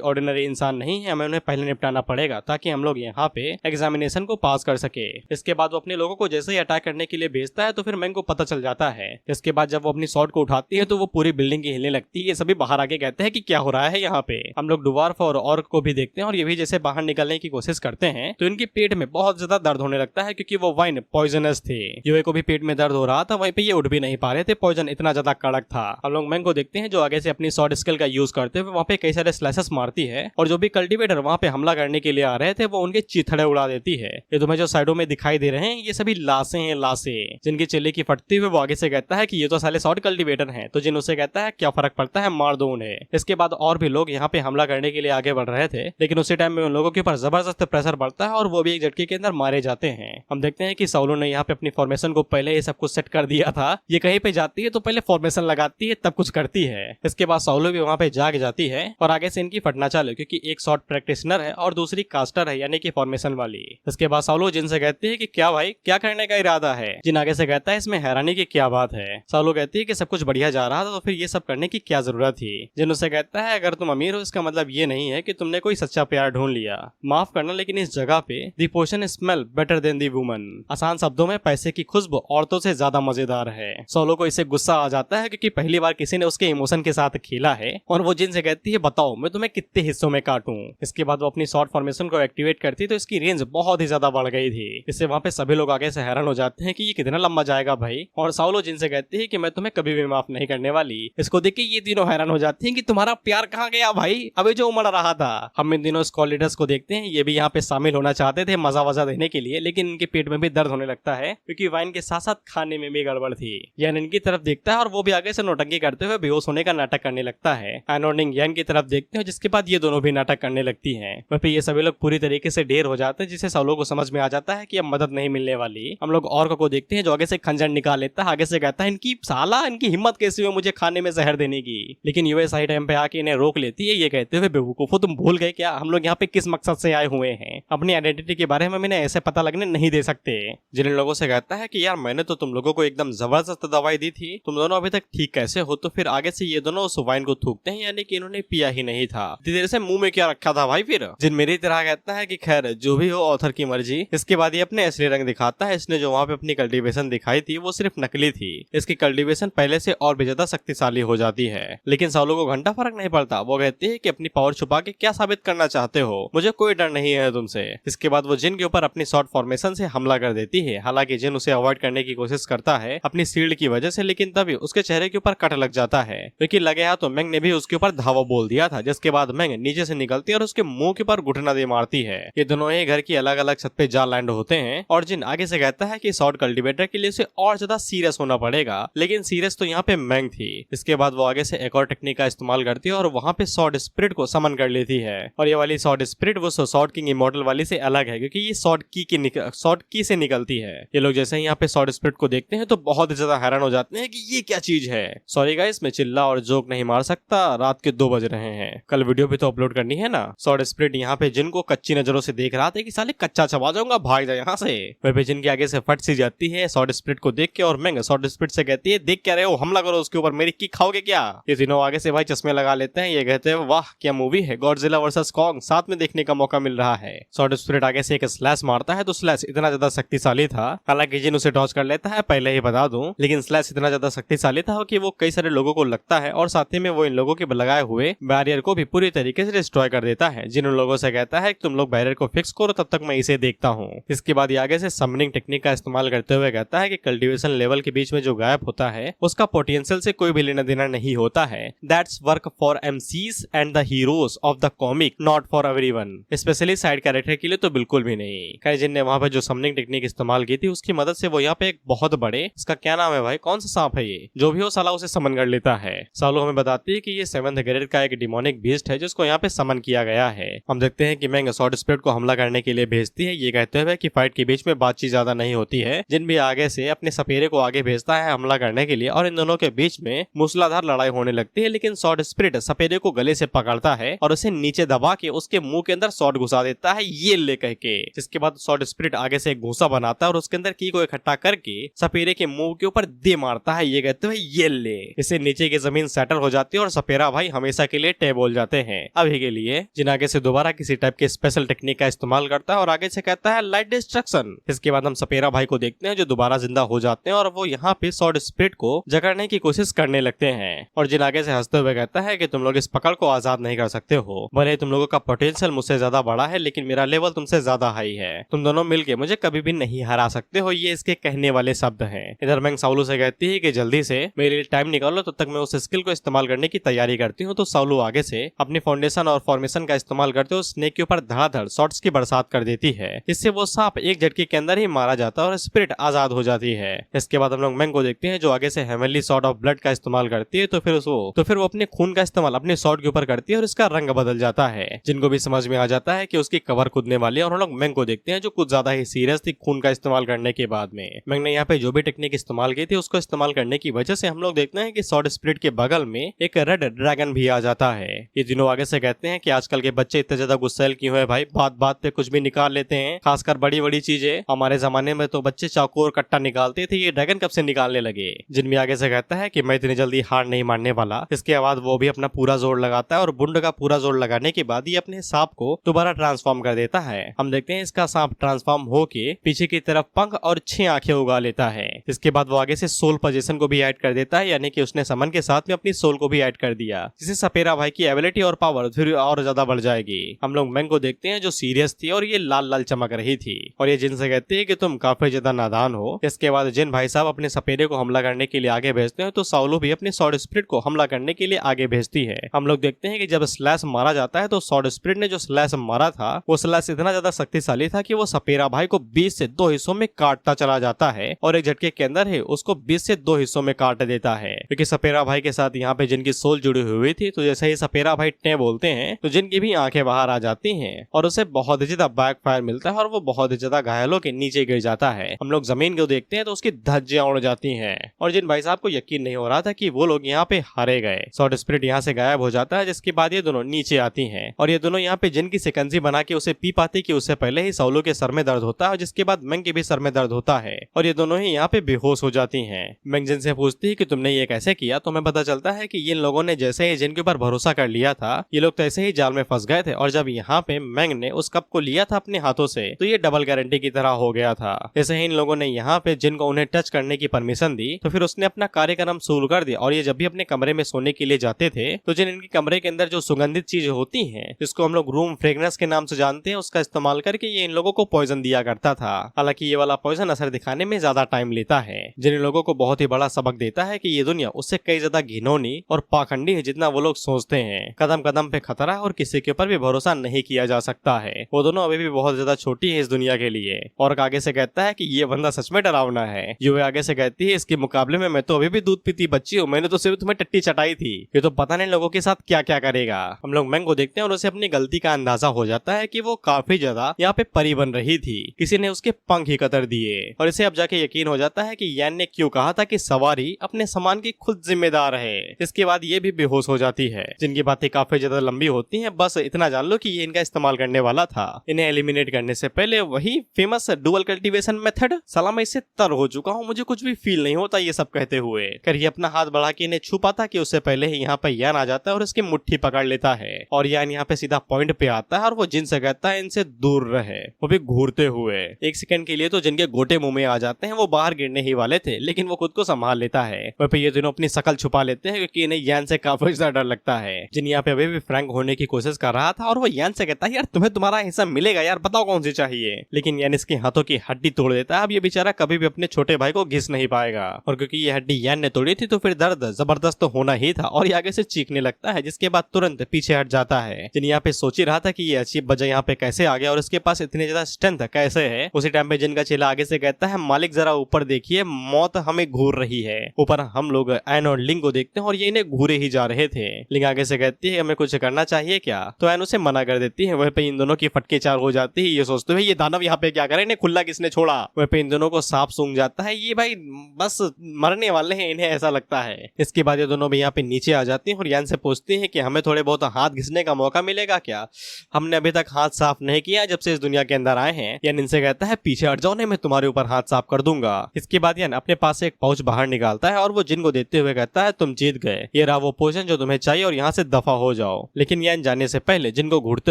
ऑर्डिनरी इंसान नहीं है, हमें उन्हें पहले निपटाना पड़ेगा ताकि हम लोग यहाँ पे एग्जामिनेशन को पास कर सके। इसके बाद वो अपने लोगों को जैसे ही अटैक करने के लिए भेजता है तो फिर मैंग को पता चल जाता है। इसके बाद जब वो अपनी शॉट को उठाती है तो वो पूरी बिल्डिंग की हिलने लगती है। ये सभी बाहर आके कहते हैं कि क्या हो रहा है यहाँ पे। हम लोग ड्वार्फ और ऑर्क को भी देखते हैं और ये भी जैसे बाहर निकलने की कोशिश करते हैं तो इनके पेट में बहुत ज्यादा दर्द होने लगता है क्योंकि वो वाइन पॉइजनस थे। यूए को भी पेट में दर्द हो रहा था, वहीं पे ये उठ भी नहीं पा रहे थे, पॉइजन इतना ज्यादा कड़क था। हम लोग मैंग को देखते हैं जो आगे से अपनी शॉर्ट स्किल का यूज करते हुए वहाँ पे कई सारे स्लैशेस मारती है और जो भी कल्टीवेटर वहाँ पे हमला करने के लिए आ रहे थे वो उनके चिथड़े उड़ा देती है। ये तुम्हें जो साइडों में दिखाई दे रहे हैं ये सभी लाशें हैं, लाशें जिनकी चेले की फटती हुई वो आगे से कहता है कि ये तो साले शॉर्ट कल्टीवेटर हैं। तो जिन उसे कहता है क्या फर्क पड़ता है, मार दो उन्हें। इसके बाद और भी लोग यहाँ पे हमला करने के लिए आगे बढ़ रहे थे, लेकिन उसी टाइम में उन लोगों के ऊपर जबरदस्त प्रेशर बढ़ता है और वो भी एक झटके के अंदर मारे जाते हैं। हम देखते हैं कि साउलो ने यहाँ पे अपनी फॉर्मेशन को पहले ही सब कुछ सेट कर दिया था। ये कहीं पे जाती है तो पहले फॉर्मेशन लगाती है तब कुछ करती है। इसके बाद साउलो भी वहाँ पे जाग जाती है और आगे से इनकी फटना चालू, क्योंकि एक शॉर्ट प्रैक्टिशनर है और दूसरी कास्टर है यानी कि फॉर्मेशन वाली। इसके बाद साउलो जिन से कहती है कि क्या भाई क्या करने का इरादा है। जिन आगे से कहता है इसमें हैरानी की क्या बात है। साउलो कहती है कि सब कुछ बढ़िया जा रहा था तो फिर ये सब करने की क्या जरूरत थी। जिन उसे कहता है अगर तुम अमीर हो इसका मतलब ये नहीं है कि तुमने कोई सच्चा प्यार ढूंढ लिया, माफ करना लेकिन इस जगह पे दी पोशन स्मेल बेटर देन दी वुमन। आसान शब्दों में पैसे की खुशबू औरतों से ज्यादा मजेदार है। साउलो को इससे गुस्सा आ जाता है क्योंकि पहली बार किसी ने उसके इमोशन के साथ खेला है और वो जिन से कहती है बताओ मैं तुम्हें कितने हिस्सों में काटूं। इसके बाद वो अपनी शॉर्ट फॉर्मेशन को एक्टिवेट करती तो इसकी रेंज बहुत ही ज्यादा बढ़ गई थी। इससे वहाँ पे सभी लोग आगे से हैरान हो जाते हैं कि ये कितना लंबा जाएगा भाई। और साउलो जिन से कहती है कि मैं तुम्हें कभी भी माफ नहीं करने वाली। इसको देख के ये तीनों हैरान हो जाते हैं कि तुम्हारा प्यार कहाँ गया भाई, अभी जो उमड़ रहा था। हम इन दिनों स्क्वाड लीडर्स को देखते हैं, ये भी यहाँ पे शामिल होना चाहते थे मजा वजा देने के लिए, लेकिन इनके पेट में भी दर्द होने लगता है क्योंकि वाइन के साथ साथ खाने में भी गड़बड़ थी। यान इनकी तरफ देखता है और वो भी आगे से नौटंकी करते हुए बेहोश होने का नाटक करने लगता है। एनोर्डिंग यान की तरफ देखते हैं, जिसके बाद ये दोनों भी नाटक करने लगती हैं। वह पे ये सभी लोग पूरी तरीके से ढेर हो जाते हैं, जिससे सालों को समझ में आ जाता है कि अब मदद नहीं मिलने वाली। हम लोग ऑर्क को देखते हैं जो आगे से खंजर निकाल लेता है, आगे से कहता है इनकी साला इनकी हिम्मत कैसी हुई मुझे खाने में जहर देने की। लेकिन यूए सही टाइम पे आके इन्हें रोक लेती है, ये कहते हुए बेवकूफो तुम भूल गए क्या हम लोग यहाँ पे किस मकसद से आए हुए हैं। अपनी आइडेंटिटी के बारे में इन्हें ऐसे पता लगने नहीं दे सकते। जिन लोगों से कहता है कि यार मैंने तो तुम लोगों को एकदम जबरदस्त दवाई दी थी, तुम दोनों अभी तक ठीक कैसे हो। तो फिर आगे से ये दोनों उस वाइन को थूकते हैं, यानी कि इन्होंने पिया ही नहीं था। इतनी देर से मुंह में क्या रखा था भाई। फिर जिन मेरी तरह कहता है कि खैर जो भी हो ऑथर की मर्जी। इसके बाद ये अपने असली रंग दिखाता है। इसने जो वहाँ पे अपनी कल्टीवेशन दिखाई थी वो सिर्फ नकली थी। इसकी कल्टीवेशन पहले से और भी ज्यादा शक्तिशाली हो जाती है, लेकिन सालों को घंटा फर्क नहीं पड़ता। वो कहती है कि अपनी पावर छुपा के क्या साबित करना चाहते हो, मुझे कोई डर नहीं है तुमसे। इसके बाद वो जिन के ऊपर अपनी शॉर्ट फॉर्मेशन से हमला कर देती है। हालांकि जिन उसे अवॉइड करने की कोशिश करता है अपनी शील्ड की वजह से, लेकिन तभी उसके चेहरे के ऊपर कट लग जाता है क्योंकि लगे हाथ तो मैंग ने भी उसके ऊपर धावा बोल दिया था। जिसके बाद मैंग नीचे से निकलती है और उसके मुंह के ऊपर घुटना दे मारती है। ये दोनों ही घर की अलग अलग छत पे जा लैंड होते हैं और जिन आगे से कहता है कि शॉर्ट कल्टीवेटर के लिए उसे और ज्यादा सीरियस होना पड़ेगा, लेकिन सीरियस तो यहाँ पे मैंग थी। इसके बाद वो आगे से एक और टेक्निक का इस्तेमाल करती है और वहाँ पे शॉर्ट स्पिरिट को समन कर लेती है। और ये वाली शॉर्ट स्पिरिट वो शॉर्ट किंग इमॉर्टल वाली से अलग है क्योंकि ये शॉर्ट की से निकलती है। ये लोग जैसे ही यहाँ पे शॉर्ट स्पिरिट को देखते हैं तो बहुत ज्यादा हैरान हो जाते हैं कि ये क्या चीज है। सॉरी गाइस, मैं चिल्ला और जोक नहीं मार सकता, रात के 2 बज रहे हैं, कल वीडियो भी तो अपलोड करनी है ना। शॉर्ट स्पिरिट यहाँ पे जिनको कच्ची नजरों से देख रहा था कि साले कच्चा चबा जाऊंगा, भाग जा यहाँ से। वह पे जिन के आगे से फट सी जाती है शॉर्ट स्पिरिट को देख के और मैंग शॉर्ट स्पिरिट से कहती है देख क्या रहे हो, हमला करो उसके ऊपर, मेरी किक खाओगे क्या। ये तीनों आगे से भाई चश्मे लगा लेते हैं। ये कहते हैं वाह क्या मूवी है, गॉडजिला वर्सेस कॉन्ग साथ में देखने का मौका मिल रहा है। शॉर्ट स्पिरिट आगे से एक स्लैश मारता है तो स्लैश इतना ज्यादा शक्तिशाली था, हालांकि जिन उसे डॉज कर लेता है पहले ही बता दूं, लेकिन स्लैश इतना ज्यादा शक्तिशाली था कि वो कई सारे लोगों को लगता है और साथ ही में वो इन लोगों के लगाए हुए बैरियर को भी पूरी तरीके से डिस्ट्रॉय कर देता है। जिन लोगों से कहता है कि तुम लोग बैरियर को फिक्स करो, तब तक मैं इसे देखता हूँ। इसके बाद ये आगे से समनिंग टेक्निक का इस्तेमाल करते हुए कहता है कि कल्टीवेशन लेवल के बीच में जो गायब होता है उसका पोटेंशियल से कोई भी लेना देना नहीं होता है। That's work for MCs and the heroes of the comic, not for everyone, specially side character के लिए तो बिल्कुल भी नहीं। खैर जिन ने वहाँ पे जो समनिंग टेक्निक इस्तेमाल की थी उसकी मदद से वो यहाँ पे एक बहुत बड़े, इसका क्या नाम है भाई, कौन सा सांप है ये, जो भी हो साला उसे समन कर लेता है। सालो हमें बताती है कि ये 7th ग्रेड का एक डिमोनिक बीस्ट है जिसको यहाँ पे समन किया गया है। हम देखते हैं कि मैंग शॉर्ट स्पिरिट को हमला करने के लिए भेजती है, ये कहते हुए कि फाइट के बीच में बातचीत ज्यादा नहीं होती है। जिन भी आगे से अपने सपेरे को आगे भेजता है हमला करने के लिए और इन दोनों के बीच में मूसलाधार लड़ाई होने लगती है, लेकिन शॉर्ट स्पिरिट सपेरे को गले से पकड़ता है और उसे नीचे दबा के उसके मुंह के अंदर शॉर्ट घुसा देता है, ये ले कह के। जिसके बाद शॉर्ट स्पिरिट आगे से एक घूसा बनाता है और उसके अंदर की को इकट्ठा करके सपेरे के मुंह के ऊपर दे मारता है, ये कहते हुए ये ले। इसे नीचे की जमीन सेटल हो जाती है और सपेरा भाई हमेशा के लिए टेब बोल जाते हैं अभी के लिए। जिन आगे से दोबारा किसी टाइप के स्पेशल टेक्निक का इस्तेमाल करता है और आगे से कहता है लाइट डिस्ट्रक्शन। इसके बाद हम सपेरा भाई को देखते हैं जो दोबारा जिंदा हो जाते हैं और वो यहाँ पे शॉर्ट स्पिरिट को जगाने की कोशिश करने लगते हैं। और जिन आगे से हंसते हुए कहता है कि तुम लोग इस पकड़ को आजाद नहीं कर सकते हो, भले तुम लोगों का पोटेंशियल मुझसे ज्यादा बड़ा है लेकिन मेरा लेवल तुमसे ज्यादा हाई है, तुम दोनों मिलके मुझे कभी भी नहीं हरा सकते हो, ये इसके कहने वाले शब्द हैं। इधर मैंग साउलू से कहती है कि जल्दी से मेरे लिए टाइम निकालो, तब तक मैं उस स्किल को इस्तेमाल करने की तैयारी करती हूँ। तो साउलू आगे से अपनी फाउंडेशन और फॉर्मेशन का इस्तेमाल करते हुए स्नेक के ऊपर धड़ाधड़ शॉट्स की बरसात कर देती है, जिससे वो सांप एक झटके के अंदर ही मारा जाता है और स्पिरिट आजाद हो जाती है। इसके बाद हम लोग मैंग को देखते हैं जो आगे से हेवनली शॉट ऑफ ब्लड का इस्तेमाल करती है, तो फिर वो अपने खून का इस्तेमाल अपने शॉट के ऊपर करती है और इसका रंग बदल जाता है। जिनको भी समझ में आ जाता है कि उसकी कवर कूदने वाली है और हम लोग मैंग को देखते हैं जो कुछ ज्यादा ही सीरियस थी खून का इस्तेमाल करने के बाद में। मैंग ने यहाँ पे जो भी टेक्निक इस्तेमाल की थी उसको इस्तेमाल करने की वजह से हम लोग देखते हैं कि शॉर्ट स्पिरिट के बगल में एक रेड ड्रैगन भी आ जाता है। ये तीनों आगे से कहते हैं कि आजकल के बच्चे इतने ज्यादा गुस्सैल क्यों है भाई, बात बात पे कुछ भी निकाल लेते हैं, खासकर बड़ी बड़ी चीजें। हमारे जमाने में तो बच्चे चाकू और कट्टा निकालते थे, ये ड्रैगन कब से निकालने लगे। जिन भी आगे से कहता है कि मैं इतनी जल्दी हार नहीं मानने वाला। इसके बाद वो भी अपना पूरा जोर लगाता है और बुंड का पूरा जोर लगाने के बाद ये अपने सांप को दोबारा ट्रांसफॉर्म कर देता है। हम देखते हैं इसका सांप ट्रांसफॉर्म होके पीछे की तरफ पंख और 6 आंखें उगा लेता है। इसके बाद वो आगे से सोल पोजीशन को भी ऐड कर देता है, यानी कि उसने समन के साथ में अपनी सोल को भी ऐड कर दिया, जिससे सपेरा भाई की एबिलिटी और पावर फिर और ज्यादा बढ़ जाएगी। हम लोग मैंग को देखते हैं जो सीरियस थी और ये लाल लाल चमक रही थी और ये जिन से कहती है कि तुम काफी ज्यादा नादान हो। इसके बाद जिन भाई साहब अपने सपेरे को हमला करने के लिए आगे भेजते हैं तो साउलू भी अपने शॉर्ट स्पिरिट को हमला करने के लिए आगे भेजती है। हम लोग देखते हैं कि जब स्लैश मारा जाता है तो स्वॉर्ड स्पिरिट ने जो स्लैश मारा था वो स्लैश इतना ज्यादा शक्तिशाली था कि वो सपेरा भाई को 20 से 2 हिस्सों में काटता चला जाता है और एक झटके के अंदर ही उसको 20 से 2 हिस्सों में काट देता है। क्योंकि सपेरा भाई के साथ यहाँ पे जिनकी सोल जुड़ी हुई थी, तो जैसे ही सपेरा भाई टे बोलते हैं तो जिनकी भी आंखें बाहर आ जाती हैं और उसे बहुत ही ज्यादा बैकफायर मिलता है और वो बहुत ही ज्यादा घायल होकर नीचे गिर जाता है। हम लोग जमीन को देखते हैं तो उसकी धज्जियां उड़ जाती हैं और जिन भाई साहब को यकीन नहीं हो रहा था कि वो लोग यहाँ पे हारे गए। स्वॉर्ड स्पिरिट यहाँ से गायब हो जाता है, जिसके बाद ये दोनों नीचे आती हैं और ये दोनों यहाँ पे जिन की शिकंजी बना के उसे पी पाती कि उससे पहले ही सौलू के सर में दर्द होता है और जिसके बाद मेंग के भी सर में दर्द होता है और ये दोनों ही यहाँ पे बेहोश हो जाती हैं। मेंग जिन से पूछती है कि तुमने ये कैसे किया, तो हमें पता चलता है कि इन लोगों ने जैसे ही जिन के ऊपर भरोसा कर लिया था, ये लोग तो ऐसे ही जाल में फंस गए थे और जब यहाँ पे मेंग ने उस कप को लिया था अपने हाथों से तो ये डबल गारंटी की तरह हो गया था। जैसे ही इन लोगों ने यहाँ पे जिन को उन्हें टच करने की परमिशन दी तो फिर उसने अपना कार्यक्रम शुरू कर दिया और ये जब भी अपने कमरे में सोने के लिए जाते थे तो जिन इनके कमरे के अंदर जो सुगंधित चीजें होती हैं जिसको हम लोग रूम फ्रेगनेंस के नाम से जानते हैं, उसका इस्तेमाल करके ये इन लोगों को पॉइजन दिया करता था। हालांकि ये वाला पॉइजन असर दिखाने में ज्यादा टाइम लेता है, जिन लोगों को बहुत ही बड़ा सबक देता है कि ये दुनिया उससे कई ज्यादा घिनौनी और पाखंडी है जितना वो लोग सोचते हैं। कदम कदम पे खतरा है और किसी के ऊपर भी भरोसा नहीं किया जा सकता है। वो दोनों अभी भी बहुत ज्यादा छोटी है इस दुनिया के लिए। और आगे से कहता है कि ये बंदा सच में डरावना है। युवे आगे से कहती है इसके मुकाबले में मैं तो अभी भी दूध पीती बच्ची हूँ, मैंने तो सिर्फ तुम्हें टट्टी चटाई थी, ये तो पता नहीं लोगों के साथ क्या क्या करेगा। हम लोग मेंग को देखते हैं और उसे अपनी गलती का अंदाजा हो जाता है कि वो काफी ज्यादा यहाँ पे परी बन रही थी, किसी ने उसके पंख ही कतर दिए और इसे अब जाके यकीन हो जाता है कि यान ने क्यों कहा था कि सवारी अपने सामान की खुद जिम्मेदार है। इसके बाद ये भी बेहोश हो जाती है। जिनकी बातें काफी ज्यादा लंबी होती हैं, बस इतना जान लो कि ये इनका इस्तेमाल करने वाला था। इन्हें एलिमिनेट करने से पहले वही फेमस डुअल कल्टीवेशन मेथड, साला मैं इससे तर हो चुका हूँ, मुझे कुछ भी फील नहीं होता ये सब कहते हुए कर ये अपना हाथ बढ़ा के इन्हें छुपा था कि उससे पहले ही यहाँ पे यान आ जाता है और इसकी मुट्ठी पकड़ लेता है और यान यहाँ पे सीधा पॉइंट पे आता है और वो जिन से कहता है इनसे दूर रहे, वो भी घूरते हुए। एक सेकंड के लिए तो जिनके गोटे मुंह में आ जाते हैं, वो बाहर गिरने ही वाले थे लेकिन वो खुद को संभाल लेता है। वह पे ये दोनों अपनी शकल छुपा लेते हैं क्योंकि इन्हें यान से काफी ज्यादा डर लगता है। जिन यहाँ पे अभी भी फ्रैंक होने की कोशिश कर रहा था और वो यान से कहता है यार तुम्हें तुम्हारा हिस्सा मिलेगा यार, बताओ कौन सी चाहिए। लेकिन यान इसके हाथों की हड्डी तोड़ देता है। अब ये बेचारा कभी भी अपने छोटे भाई को घिस नहीं पाएगा और क्योंकि ये हड्डी यान ने तोड़ी थी तो फिर दर्द जबरदस्त तो होना ही था और ये आगे से चीखने लगता है, जिसके बाद तुरंत पीछे हट जाता है। जिन यहाँ पे सोच ही रहा था कि ये अजीब बजा यहाँ पे कैसे आ गया और इसके पास इतनी ज्यादा स्ट्रेंथ कैसे है। उसी टाइम पे जिनका चेला आगे से कहता है मालिक जरा ऊपर देखिए, मौत हमें घूर रही है। ऊपर हम लोग एन और लिंग को देखते हैं और ये इन्हें घूरे ही जा रहे थे। लिंग आगे से कहती है हमें कुछ करना चाहिए क्या, तो एन उसे मना कर देती है। वह पे इन दोनों की फटके चार हो जाती है। ये सोचते हुए ये दानव यहाँ पे क्या करे, इन्हें खुला किसने छोड़ा। वह पे इन दोनों को सांप सूंघ जाता है, ये भाई बस मरने वाले हैं, इन्हें ऐसा लगता है। इसके बाद ये दोनों भी यहाँ पे नीचे आ जाती हैं और यान से पूछती हैं कि हमें थोड़े बहुत हाथ घिसने का मौका मिलेगा क्या, हमने अभी तक हाथ साफ नहीं किया जब से इस दुनिया के अंदर आए हैं। यान इनसे कहता है पीछे हट जाओ, नहीं मैं तुम्हारे ऊपर हाथ साफ कर दूंगा। इसके बाद यान अपने पास से एक पाउच बाहर निकालता है और वो जिन को देते हुए कहता है तुम जीत गए, ये रहा वो पोजीशन जो तुम्हें चाहिए और यहाँ से दफा हो जाओ। लेकिन यान जाने से पहले जिन को घूरते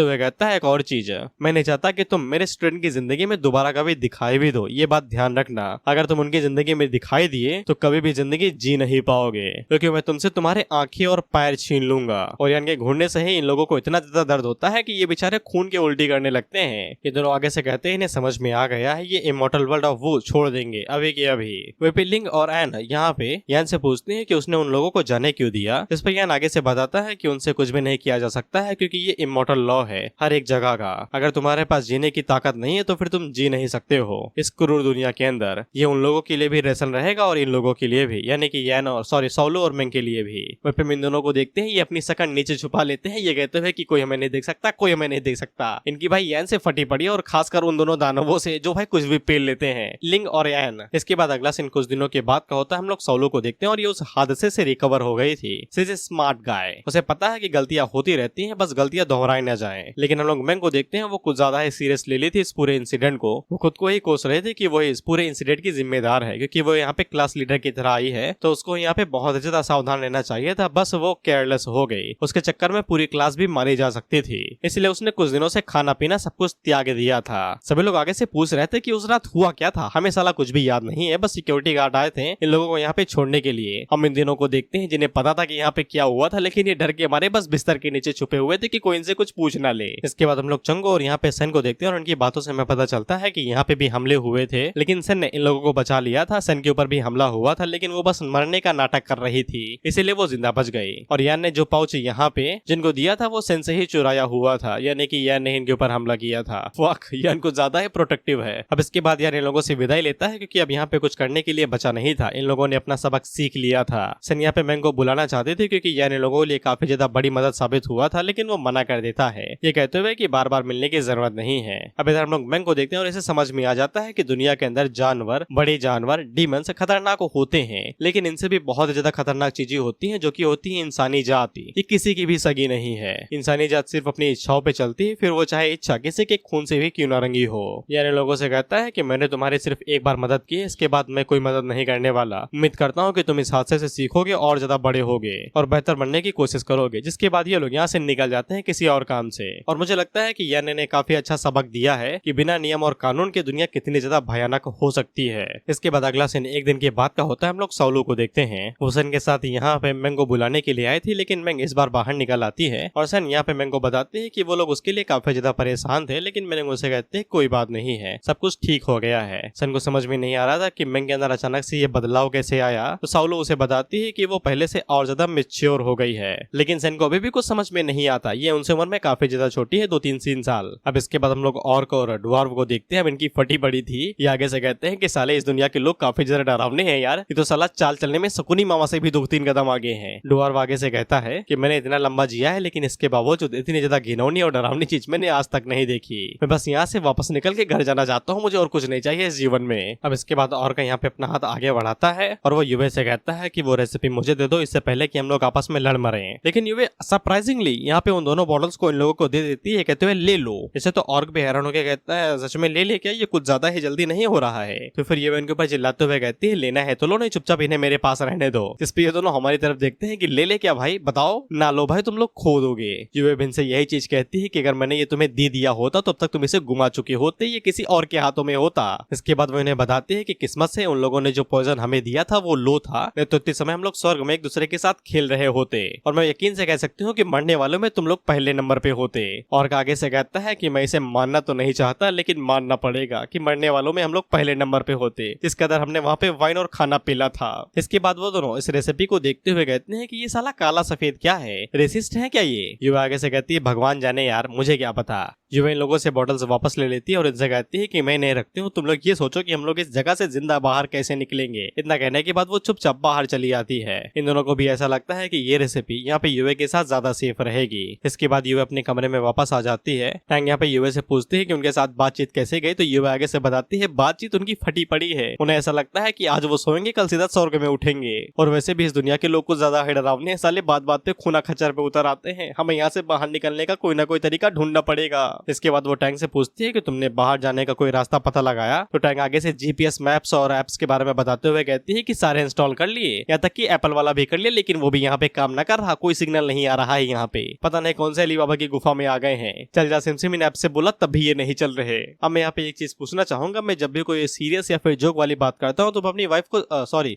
हुए कहता है एक और चीज, मैं नहीं चाहता कि तुम मेरे स्टूडेंट की जिंदगी में दोबारा कभी दिखाई भी दो, ये बात ध्यान रखना। अगर तुम उनकी जिंदगी में दिखाई दिए तो कभी भी जिंदगी जी नहीं पाओगे, क्योंकि मैं तुमसे तुम्हारे आंखें और पैर छीन लूंगा। और यान के घूरने से ही इन लोगों को इतना ज्यादा दर्द होता है कि ये बेचारे खून के उल्टी करने लगते हैं। ये दोनों आगे से कहते हैं इन्हें समझ में आ गया है, ये इमॉर्टल वर्ल्ड ऑफ वू छोड़ देंगे अभी के अभी। वे पिलिंग और एन यहाँ पे यान से पूछते हैं कि उसने उन लोगों को जाने क्यों दिया। इस पर यान आगे से बताता है कि उनसे कुछ भी नहीं किया जा सकता है क्योंकि ये इमॉर्टल लॉ है हर एक जगह का। अगर तुम्हारे पास जीने की ताकत नहीं है तो फिर तुम जी नहीं सकते हो इस क्रूर दुनिया के अंदर। ये उन लोगों के लिए भी रेसन रहेगा और इन लोगों के लिए भी, यानी कि यान और सौलू और मेंग के लिए भी। वे पे इन दोनों को देखते हैं, ये अपनी शकल नीचे छुपा लेते हैं। ये कहते हैं कि कोई हमें नहीं देख सकता, कोई हमें नहीं देख सकता। इनकी भाई यान से फटी पड़ी और खासकर उन दोनों दानवों से जो भाई कुछ भी पेल लेते हैं, लिंग और यान। इसके बाद अगला सीन कुछ दिनों के बाद का होता है। हम लोग सौलू को देखते हैं और ये उस हादसे से रिकवर हो गई थी। सी स्मार्ट गाय, उसे पता है कि गलतियां होती रहती हैं, बस गलतियां दोहराई न जाएं। लेकिन हम लोग मेंग को देखते हैं, वो कुछ ज्यादा ही सीरियस ले ली थी इस पूरे इंसिडेंट को। वो खुद को ही कोस रहे थे कि वो इस पूरे इंसिडेंट की जिम्मेदार है क्योंकि वो यहाँ पे क्लास लीडर की तरह आई है, तो उसको यहाँ पे बहुत ज्यादा सावधान रहना चाहिए था। बस वो केयरलेस हो गई, उसके चक्कर में पूरी क्लास भी मारी जा सकती थी। इसलिए उसने कुछ दिनों से खाना पीना सब कुछ त्याग दिया था। सभी लोग आगे से पूछ रहे थे कि उस रात हुआ क्या था, हमें साला कुछ भी याद नहीं है, बस सिक्योरिटी गार्ड आए थे इन लोगों को यहाँ पे छोड़ने के लिए। हम इन दिनों को देखते हैं जिन्हें पता था कि यहाँ पे क्या हुआ था, लेकिन ये डर के मारे बस बिस्तर के नीचे छुपे हुए थे कि कोई इनसे कुछ पूछ ना ले। इसके बाद हम लोग चंगो और यहाँ पे सेन को देखते हैं और उनकी बातों से हमें पता चलता है कि यहाँ पे भी हमले हुए थे, लेकिन सेन ने इन लोगों को बचा लिया था। सेन के ऊपर भी हमला हुआ था लेकिन वो बस मरने का नाटक कर रही थी, इसीलिए वो जिंदा बच गई। और यान ने जो पाउच यहाँ पे जिनको दिया था वो सेन से ही चुराया हुआ था, यानी कि यान ने इनके ऊपर हमला किया था। फक, यान कुछ ज्यादा ही प्रोटेक्टिव है। अब इसके बाद यान इन लोगों से विदाई लेता है क्योंकि अब यहाँ पे कुछ करने के लिए बचा नहीं था, इन लोगों ने अपना सबक सीख लिया था। सेन यहाँ पे मैंग को बुलाना चाहते थे क्योंकि यान इन लोगों के लिए काफी ज्यादा बड़ी मदद साबित हुआ था, लेकिन वो मना कर देता है, ये कहते हुए कि बार बार मिलने की जरूरत नहीं है। अब इधर हम लोग मैंग को देखते हैं और इसे समझ में आ जाता है कि दुनिया के अंदर जानवर, बड़े जानवर, डीमंस खतरनाक होते हैं, लेकिन इनसे भी बहुत ज्यादा खतरनाक चीजें होती हैं जो कि होती है इंसानी जाति। ये किसी की भी सगी नहीं है। इंसानी जात सिर्फ अपनी इच्छाओं पे चलती है, फिर वो चाहे इच्छा किसी के खून से भी क्यों ना रंगी हो। यानी लोगों से कहता है कि मैंने तुम्हारी सिर्फ एक बार मदद की, इसके बाद मैं कोई मदद नहीं करने वाला। उम्मीद करता हूँ कि तुम इस हादसे से सीखोगे और ज्यादा बड़े होगे और बेहतर बनने की कोशिश करोगे। जिसके बाद ये लोग यहाँ से निकल जाते हैं किसी और काम से। और मुझे लगता है कि यान ने काफी अच्छा सबक दिया है कि बिना नियम और कानून के दुनिया कितनी ज्यादा भयानक हो सकती है। इसके बाद अगला सीन एक दिन के बाद का होता है। हम लोग साउलू को देखते हैं, वो सेन के साथ यहाँ पे मैंग को बुलाने के लिए आई थी, लेकिन मैंग इस बार बाहर निकल आती है और सेन यहाँ पे मैंग को बताती है कि वो लोग उसके लिए काफी ज्यादा परेशान थे, लेकिन मैंग उसे कहते हैं कोई बात नहीं है, सब कुछ ठीक हो गया है। सेन को समझ में नहीं आ रहा था कि मैंग के अंदर अचानक से ये बदलाव कैसे आया, तो साउलू उसे बताती है कि वो पहले से और ज्यादा मैच्योर हो गई है, लेकिन सेन को अभी भी कुछ समझ में नहीं आता। ये उनसे उम्र में काफी ज्यादा छोटी है, 2-3 साल। अब इसके बाद हम लोग ऑर्क और ड्वार्फ को देखते हैं। अब इनकी फटी बड़ी थी। ये आगे से कहते हैं कि साले इस दुनिया के लोग काफी ज्यादा डरावने हैं यार, ये तो साला चाल चलने में शकुनी मामा से भी 2-3 कदम आगे हैं। ड्वार्फ आगे से कहता है कि मैंने इतना लंबा जिया है, लेकिन इसके बावजूद इतनी ज्यादा घिनौनी और डरावनी चीज मैंने आज तक नहीं देखी। मैं बस यहाँ से वापस निकल के घर जाना चाहता हूँ, मुझे और कुछ नहीं चाहिए इस जीवन में। अब इसके बाद ऑर्क यहाँ पे अपना हाथ आगे बढ़ाता है और वो युवे से कहता है कि वो रेसिपी मुझे दे दो, इससे पहले कि हम लोग आपस में लड़ मरे। लेकिन युवे सरप्राइजिंगली यहाँ पे उन दोनों बॉटल्स को इन लोगों को दे देती है, कहते हुए ले लो। इसे तो ऑर्क भी हैरान होकर कहता है सच में ले क्या, ये कुछ ज्यादा ही जल्दी नहीं हो रहा है। तो फिर युवे इनके ऊपर चिल्लाते हुए कहती है लेना है तो लो, नहीं चुपचाप इन्हें मेरे पास रहने दो। इस पे ये दोनों हमारी तरफ देखते हैं कि ले क्या भाई, बताओ ना लो भाई, तुम लोग खो दोगे। युवे बिन से यही चीज कहती है कि अगर मैंने ये तुम्हें दे दिया होता तो अब तक तुम इसे गुमा चुके होते, ये किसी और के हाथों में होता। इसके बाद वो इन्हें बताते हैं कि किस्मत से उन लोगों ने जो पॉइजन हमें दिया था वो लो था, नहीं तो इतने समय हम लोग स्वर्ग में एक दूसरे के साथ खेल रहे होते और मैं यकीन से कह सकती हूँ कि मरने वालों में तुम लोग पहले नंबर पे होते। और आगे से कहता है कि मैं इसे मानना तो नहीं चाहता, लेकिन मानना पड़ेगा कि मरने वालों में हम लोग पहले नंबर पे होते, जिस कदर हमने वहाँ पे वाइन और खाना पीला था। इसके बाद वो दोनों इस रेसिपी को देखते हुए कहते हैं कि ये साला काला सफेद क्या है, रेसिस्ट है क्या ये। युवा आगे से कहती है भगवान जाने यार, मुझे क्या पता। युवा इन लोगों से बॉटल्स वापस ले लेती है और इनसे कहती है कि मैं नहीं रखती हूँ, तुम लोग ये सोचो कि हम लोग इस जगह से जिंदा बाहर कैसे निकलेंगे। इतना कहने के बाद वो चुपचाप बाहर चली आती है। इन दोनों को भी ऐसा लगता है कि ये रेसिपी यहाँ पे युवे के साथ ज्यादा सेफ रहेगी। इसके बाद युवे अपने कमरे में वापस आ जाती है। टैंग यहाँ पे युवे से पूछती है कि उनके साथ बातचीत कैसे गई, तो युवे आगे से बताती है बातचीत उनकी फटी पड़ी है। उन्हें ऐसा लगता है कि आज वो सोएंगे, कल सीधा स्वर्ग में उठेंगे। और वैसे भी इस दुनिया के लोग कुछ ज्यादा डरावने हैं, साले बात बात पे खूना खच्चर पे उतर आते हैं। हमें यहाँ से बाहर निकलने का कोई ना कोई तरीका ढूंढना पड़ेगा। इसके बाद वो टैंग से पूछती है कि तुमने बाहर जाने का कोई रास्ता पता लगाया, तो टैंग आगे से जीपीएस मैप्स और एप्स के बारे में बताते हुए कहती है कि सारे इंस्टॉल कर लिए, यहाँ तक कि एप्पल वाला भी कर लिया, लेकिन वो भी यहाँ पे काम ना कर रहा, कोई सिग्नल नहीं आ रहा है यहाँ पे। पता नहीं कौन से अली बाबा की गुफा में आ गए हैं। चल जा सिमसिम इन ऐप से बोला तब भी ये नहीं चल रहे। अब मैं यहाँ पे एक चीज पूछना चाहूंगा, मैं जब भी कोई सीरियस या फिर जोक वाली बात करता हूँ तो अपनी वाइफ को सॉरी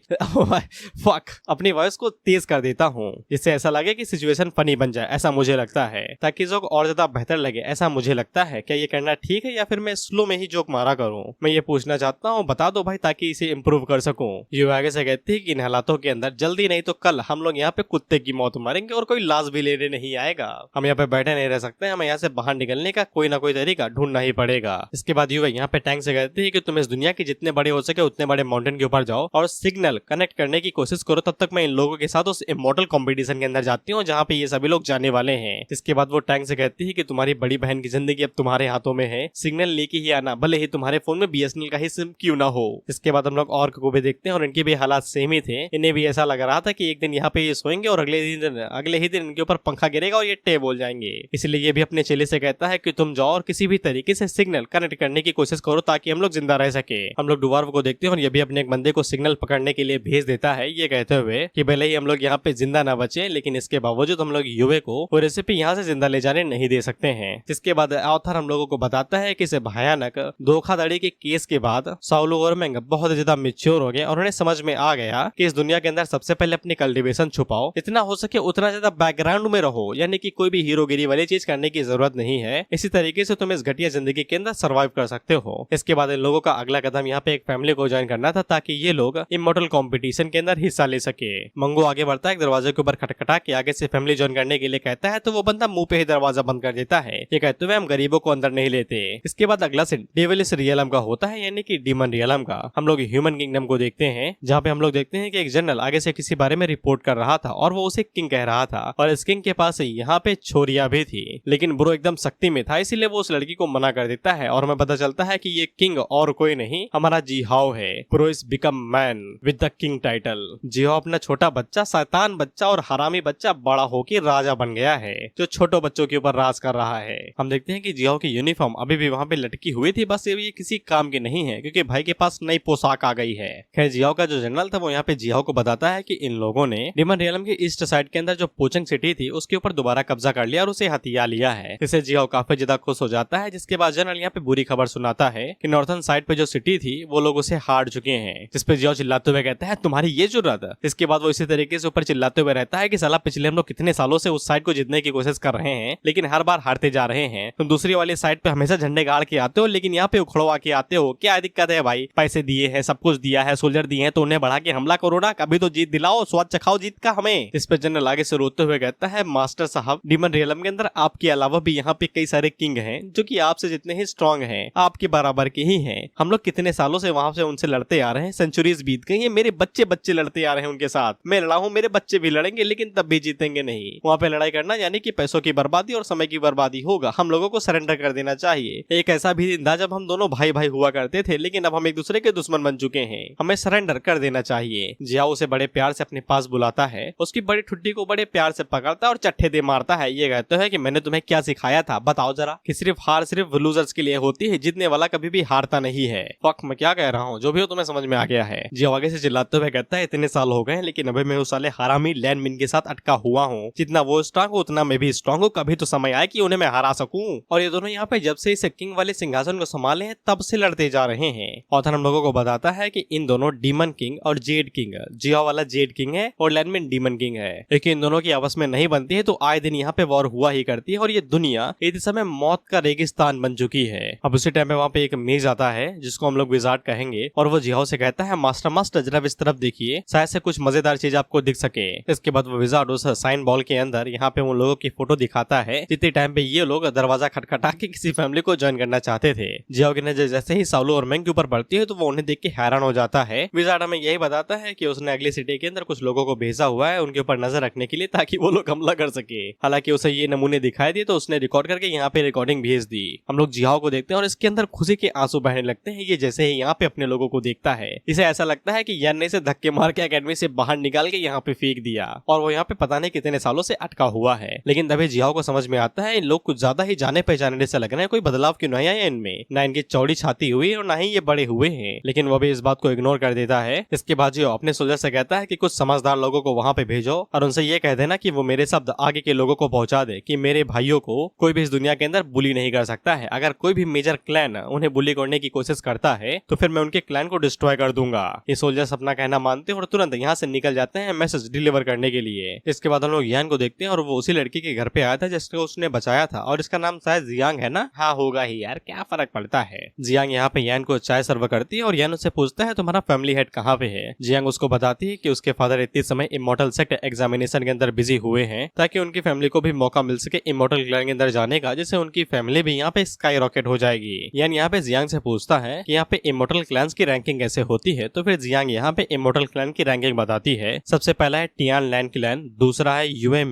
अपनी वॉइस को तेज कर देता हूँ, जिससे ऐसा लगे कि सिचुएशन फनी बन जाए, ऐसा मुझे लगता है, ताकि जोक और ज्यादा बेहतर लगे, ऐसा मुझे लगता है। क्या ये करना ठीक है या फिर मैं स्लो में ही जोक मारा करूँ? मैं ये पूछना चाहता हूँ, बता दो भाई, ताकि इसे इम्प्रूव कर सकूं। ये आगे से कहती है कि इन हालातों के अंदर जल्दी नहीं तो कल हम लोग यहाँ पे कुत्ते की मौत मारेंगे और कोई लाश भी लेने नहीं आएगा। हम यहाँ पे बैठे नहीं रह सकते, हमें यहाँ से बाहर निकलने का कोई ना कोई तरीका ढूंढना ही पड़ेगा। इसके बाद युवा यहाँ पे टैंक से कहती है कि तुम इस दुनिया के जितने बड़े हो सके उतने बड़े माउंटेन के ऊपर जाओ और सिग्नल कनेक्ट करने की कोशिश करो, तब तक मैं इन लोगों के साथ उस इमॉर्टल कंपटीशन के अंदर जाती हूँ जहाँ पे ये सभी लोग जाने वाले हैं। इसके बाद वो टैंक से कहती है कि तुम्हारी बड़ी बहन की जिंदगी अब तुम्हारे हाथों में है, सिग्नल लेके ही आना, भले ही तुम्हारे फोन में बीएसएनएल का ही सिम क्यों ना हो। इसके बाद हम लोग ऑर्क को भी देखते हैं और इनके भी हालात सेम ही थे। इन्हें भी ऐसा लग रहा था कि एक दिन यहाँ पे ये सोएंगे और अगले ही दिन इनके ऊपर पंखा गिरेगा और ये टे बोल जाएंगे। इसलिए ये भी अपने चेले से कहता है कि तुम जाओ और किसी भी तरीके से सिग्नल कनेक्ट करने की कोशिश करो ताकि हम लोग जिंदा रह सके। हम लोग डुवार्फ को देखते हैं और ये भी अपने एक बंदे को सिग्नल पकड़ने के लिए भेज देता है, ये कहते हुए कि भले ही हम लोग यहाँ पे जिंदा ना बचे, लेकिन इसके बावजूद हम लोग युवे को वो रेसिपी यहाँ से जिंदा ले जाने नहीं दे सकते हैं। जिसके बाद बाद ऑथर हम लोगों को बताता है कि इस भयानक धोखाधड़ी के केस के बाद साउलो और मेंग बहुत ज्यादा मेच्योर हो गए और उन्हें समझ में आ गया कि इस दुनिया के अंदर सबसे पहले अपनी कल्टीवेशन छुपाओ, जितना हो सके उतना ज्यादा बैकग्राउंड में रहो, यानी कि कोई भी हीरोगिरी वाली चीज करने की जरूरत नहीं है। इसी तरीके से तुम इस घटिया जिंदगी के अंदर सर्वाइव कर सकते हो। इसके बाद इन लोगों का अगला कदम यहाँ पे एक फैमिली को ज्वाइन करना था ताकि ये लोग इमॉर्टल कंपटीशन के अंदर हिस्सा ले सके। मंगो आगे बढ़ता है, दरवाजे के ऊपर खटखटा के आगे से फैमिली ज्वाइन करने के लिए कहता है तो वो बंदा मुंह पे ही दरवाजा बंद कर देता है। ये कहते हुए हम गरीबों को अंदर नहीं लेते। इसके बाद अगला सीन डेविलिश रियलम का होता है, यानी कि डीमन रियलम का। हम लोग ह्यूमन किंगडम को देखते हैं जहाँ पे हम लोग देखते हैं कि एक जनरल आगे से किसी बारे में रिपोर्ट कर रहा था और वो उसे किंग कह रहा था और इस किंग के पास यहाँ पे छोरिया भी थी, लेकिन ब्रो एकदम सख्ती में था, इसीलिए वो उस लड़की को मना कर देता है और हमें पता चलता है कि ये किंग और कोई नहीं हमारा जी हाओ है। Pro is become man with the king title. Ji Hao अपना छोटा बच्चा, शैतान बच्चा और हरामी बच्चा बड़ा होकर राजा बन गया है जो छोटो बच्चों के ऊपर राज कर रहा है। हम देखते हैं कि जियाओ की यूनिफॉर्म अभी भी वहाँ पे लटकी हुई थी, बस ये किसी काम की नहीं है क्योंकि भाई के पास नई पोशाक आ गई है। खैर जियाओ का जो जनरल था वो यहाँ पे जियाओ को बताता है कि इन लोगों ने डीमन रियलम की ईस्ट साइड के अंदर जो पोचंग सिटी थी उसके ऊपर दोबारा कब्जा कर लिया और उसे हथिया लिया है। इससे जियाओ काफी ज्यादा खुश हो जाता है, जिसके बाद जनरल यहाँ पे बुरी खबर सुनाता है कि नॉर्थन साइड पे जो सिटी थी वो लोग उसे हार चुके हैं, जिसपे जियाओ चिल्लाते हुए कहता है तुम्हारी ये जुर्रत। इसके बाद वो इसी तरीके से ऊपर चिल्लाते हुए रहता है कि साला पिछले हम लोग कितने सालों से उस साइड को जीतने की कोशिश कर रहे हैं लेकिन हर बार हारते जा रहे हैं। तुम दूसरी वाली साइड पे हमेशा झंडे गाड़ के आते हो लेकिन यहाँ पे उखड़वा के आते हो, क्या दिक्कत है भाई? पैसे दिए हैं, सब कुछ दिया है, सोल्जर दिए हैं तो उन्हें बढ़ा के हमला करो ना, कभी तो जीत दिलाओ, स्वाद चखाओ जीत का हमें। इस पे जनरल आगे से रोते हुए कहता है मास्टर साहब डीमन रियलम के अंदर आपके अलावा भी यहाँ पे कई सारे किंग हैं जो कि आपसे जितने ही स्ट्रांग हैं, आपके बराबर के ही हैं। हम लोग कितने सालों से वहां से उनसे लड़ते आ रहे हैं, सेंचुरीज बीत गई है, मेरे बच्चे लड़ते आ रहे हैं उनके साथ। मैं लड़ा हूँ, मेरे बच्चे भी लड़ेंगे लेकिन तब भी जीतेंगे नहीं। वहाँ पे लड़ाई करना यानी कि पैसों की बर्बादी और समय की बर्बादी होगा, हम लोगों को सरेंडर कर देना चाहिए। एक ऐसा भी दिन था जब हम दोनों भाई भाई हुआ करते थे लेकिन अब हम एक दूसरे के दुश्मन बन चुके हैं, हमें सरेंडर कर देना चाहिए। जियाओ उसे बड़े प्यार से अपने पास बुलाता है, उसकी बड़ी ठुड्डी को बड़े प्यार से पकड़ता है और चट्टे दे मारता है। ये कहते हैं कि मैंने तुम्हें क्या सिखाया था बताओ जरा, कि सिर्फ हार सिर्फ लूजर्स के लिए होती है, जीतने वाला कभी भी हारता नहीं है। फक मैं क्या कह रहा हूँ, जो भी हो तुम्हें समझ में आ गया है। जियाओ आगे से चिल्लाते हुए कहता है इतने साल हो गए लेकिन अभी मैं उस साले हरामी लैन मिन के साथ अटका हुआ हूँ, जितना वो स्ट्रांग हो उतना मैं भी स्ट्रांग हूँ, कभी तो समय आए कि उन्हें मैं हरा सकूं। और ये दोनों यहाँ पे जब से इस किंग वाले सिंहासन को संभाले हैं तब से लड़ते जा रहे हैं। ऑथर हम लोगों को बताता है कि इन दोनों डीमन किंग और जेड किंग, जियाओ वाला जेड किंग है और लैनमिन डीमन किंग है, लेकिन इन दोनों की आपस में नहीं बनती है तो आए दिन यहाँ पे वॉर हुआ ही करती है और ये दुनिया इस समय मौत का रेगिस्तान बन चुकी है। अब उसी टाइम पे वहाँ पे एक मेज आता है जिसको हम लोग विजार्ड कहेंगे और वो जियाओ से कहता है मास्टर जरा इस तरफ देखिए, शायद से कुछ मजेदार चीज आपको दिख सके। इसके बाद वो विजार्ड उस साइन बॉल के अंदर यहाँ पे उन लोगों की फोटो दिखाता है जितने टाइम पे ये लोग दरवाजा खटखटा के किसी फैमिली को ज्वाइन करना चाहते थे। जियाओ की नजर जैसे ही साउलो और मेंग के ऊपर पड़ती है तो वो उन्हें देख के हैरान हो जाता है। विजार्ड हमें यही बताता है कि उसने अगली सिटी के अंदर कुछ लोगों को भेजा हुआ है उनके ऊपर नजर रखने के लिए ताकि वो लोग हमला कर सके। हालांकि उसे ये नमूने दिखाई दिए तो उसने रिकॉर्ड करके यहाँ पे रिकॉर्डिंग भेज दी। हम लोग जियाओ को देखते हैं और इसके अंदर खुशी के आंसू बहने लगते हैं। ये जैसे ही यहाँ पे अपने लोगों को देखता है इसे ऐसा लगता है कि यान ने इसे धक्के मार के एकेडमी से बाहर निकाल के यहाँ पे फेंक दिया और वो यहाँ पे पता नहीं कितने सालों से अटका हुआ है। लेकिन तभी जियाओ को समझ में आता है इन लोग कुछ ज्यादा ही जाने पहचाने जैसे लग रहे हैं, कोई बदलाव क्यों नहीं आया इनमें, ना इनकी चौड़ी छाती हुई और ना ही ये बड़े हुए हैं। लेकिन वो भी इस बात को इग्नोर कर देता है। इसके बाद जियाओ अपने सोल्जर से कहता है कि कुछ समझदार लोगों को वहाँ पे भेजो और उनसे ये कह देना कि वो मेरे शब्द आगे के लोगों को पहुंचा दे कि मेरे भाइयों को कोई भी इस दुनिया के अंदर बुली नहीं कर सकता है। अगर कोई भी मेजर क्लैन उन्हें बुली करने की कोशिश करता है तो फिर मैं उनके क्लैन को डिस्ट्रॉय कर दूंगा। ये सोल्जर्स अपना कहना मानते हैं और तुरंत यहाँ से निकल जाते हैं मैसेज डिलीवर करने के लिए। इसके बाद हम लोग यान को देखते हैं और वो उसी लड़की के घर पे आया था जिसको उसने बचाया था और इसका नाम शायद जियांग है ना। हाँ होगा ही यार, क्या फर्क पड़ता है। जियांग यहाँ पे यान को चाय सर्व करती है और यान उससे पूछता है तुम्हारा फैमिली हेड कहाँ पे है। जियांग उसको बताती है कि उसके फादर इतने समय इमॉर्टल सेक्ट एग्जामिनेशन के अंदर बिजी हुए हैं ताकि उनकी फैमिली को भी मौका मिल सके इमॉर्टल क्लैन के अंदर जाने का, जिससे उनकी फैमिली भी यहाँ पे स्काई रॉकेट हो जाएगी। यान यहाँ पे जियांग से पूछता है कि यहाँ पे इमॉर्टल क्लैंस की रैंकिंग कैसे होती है, तो फिर जियांग यहाँ पे इमॉर्टल क्लैन की रैंकिंग बताती है। सबसे पहला है टियान लैन क्लैन, दूसरा है युआन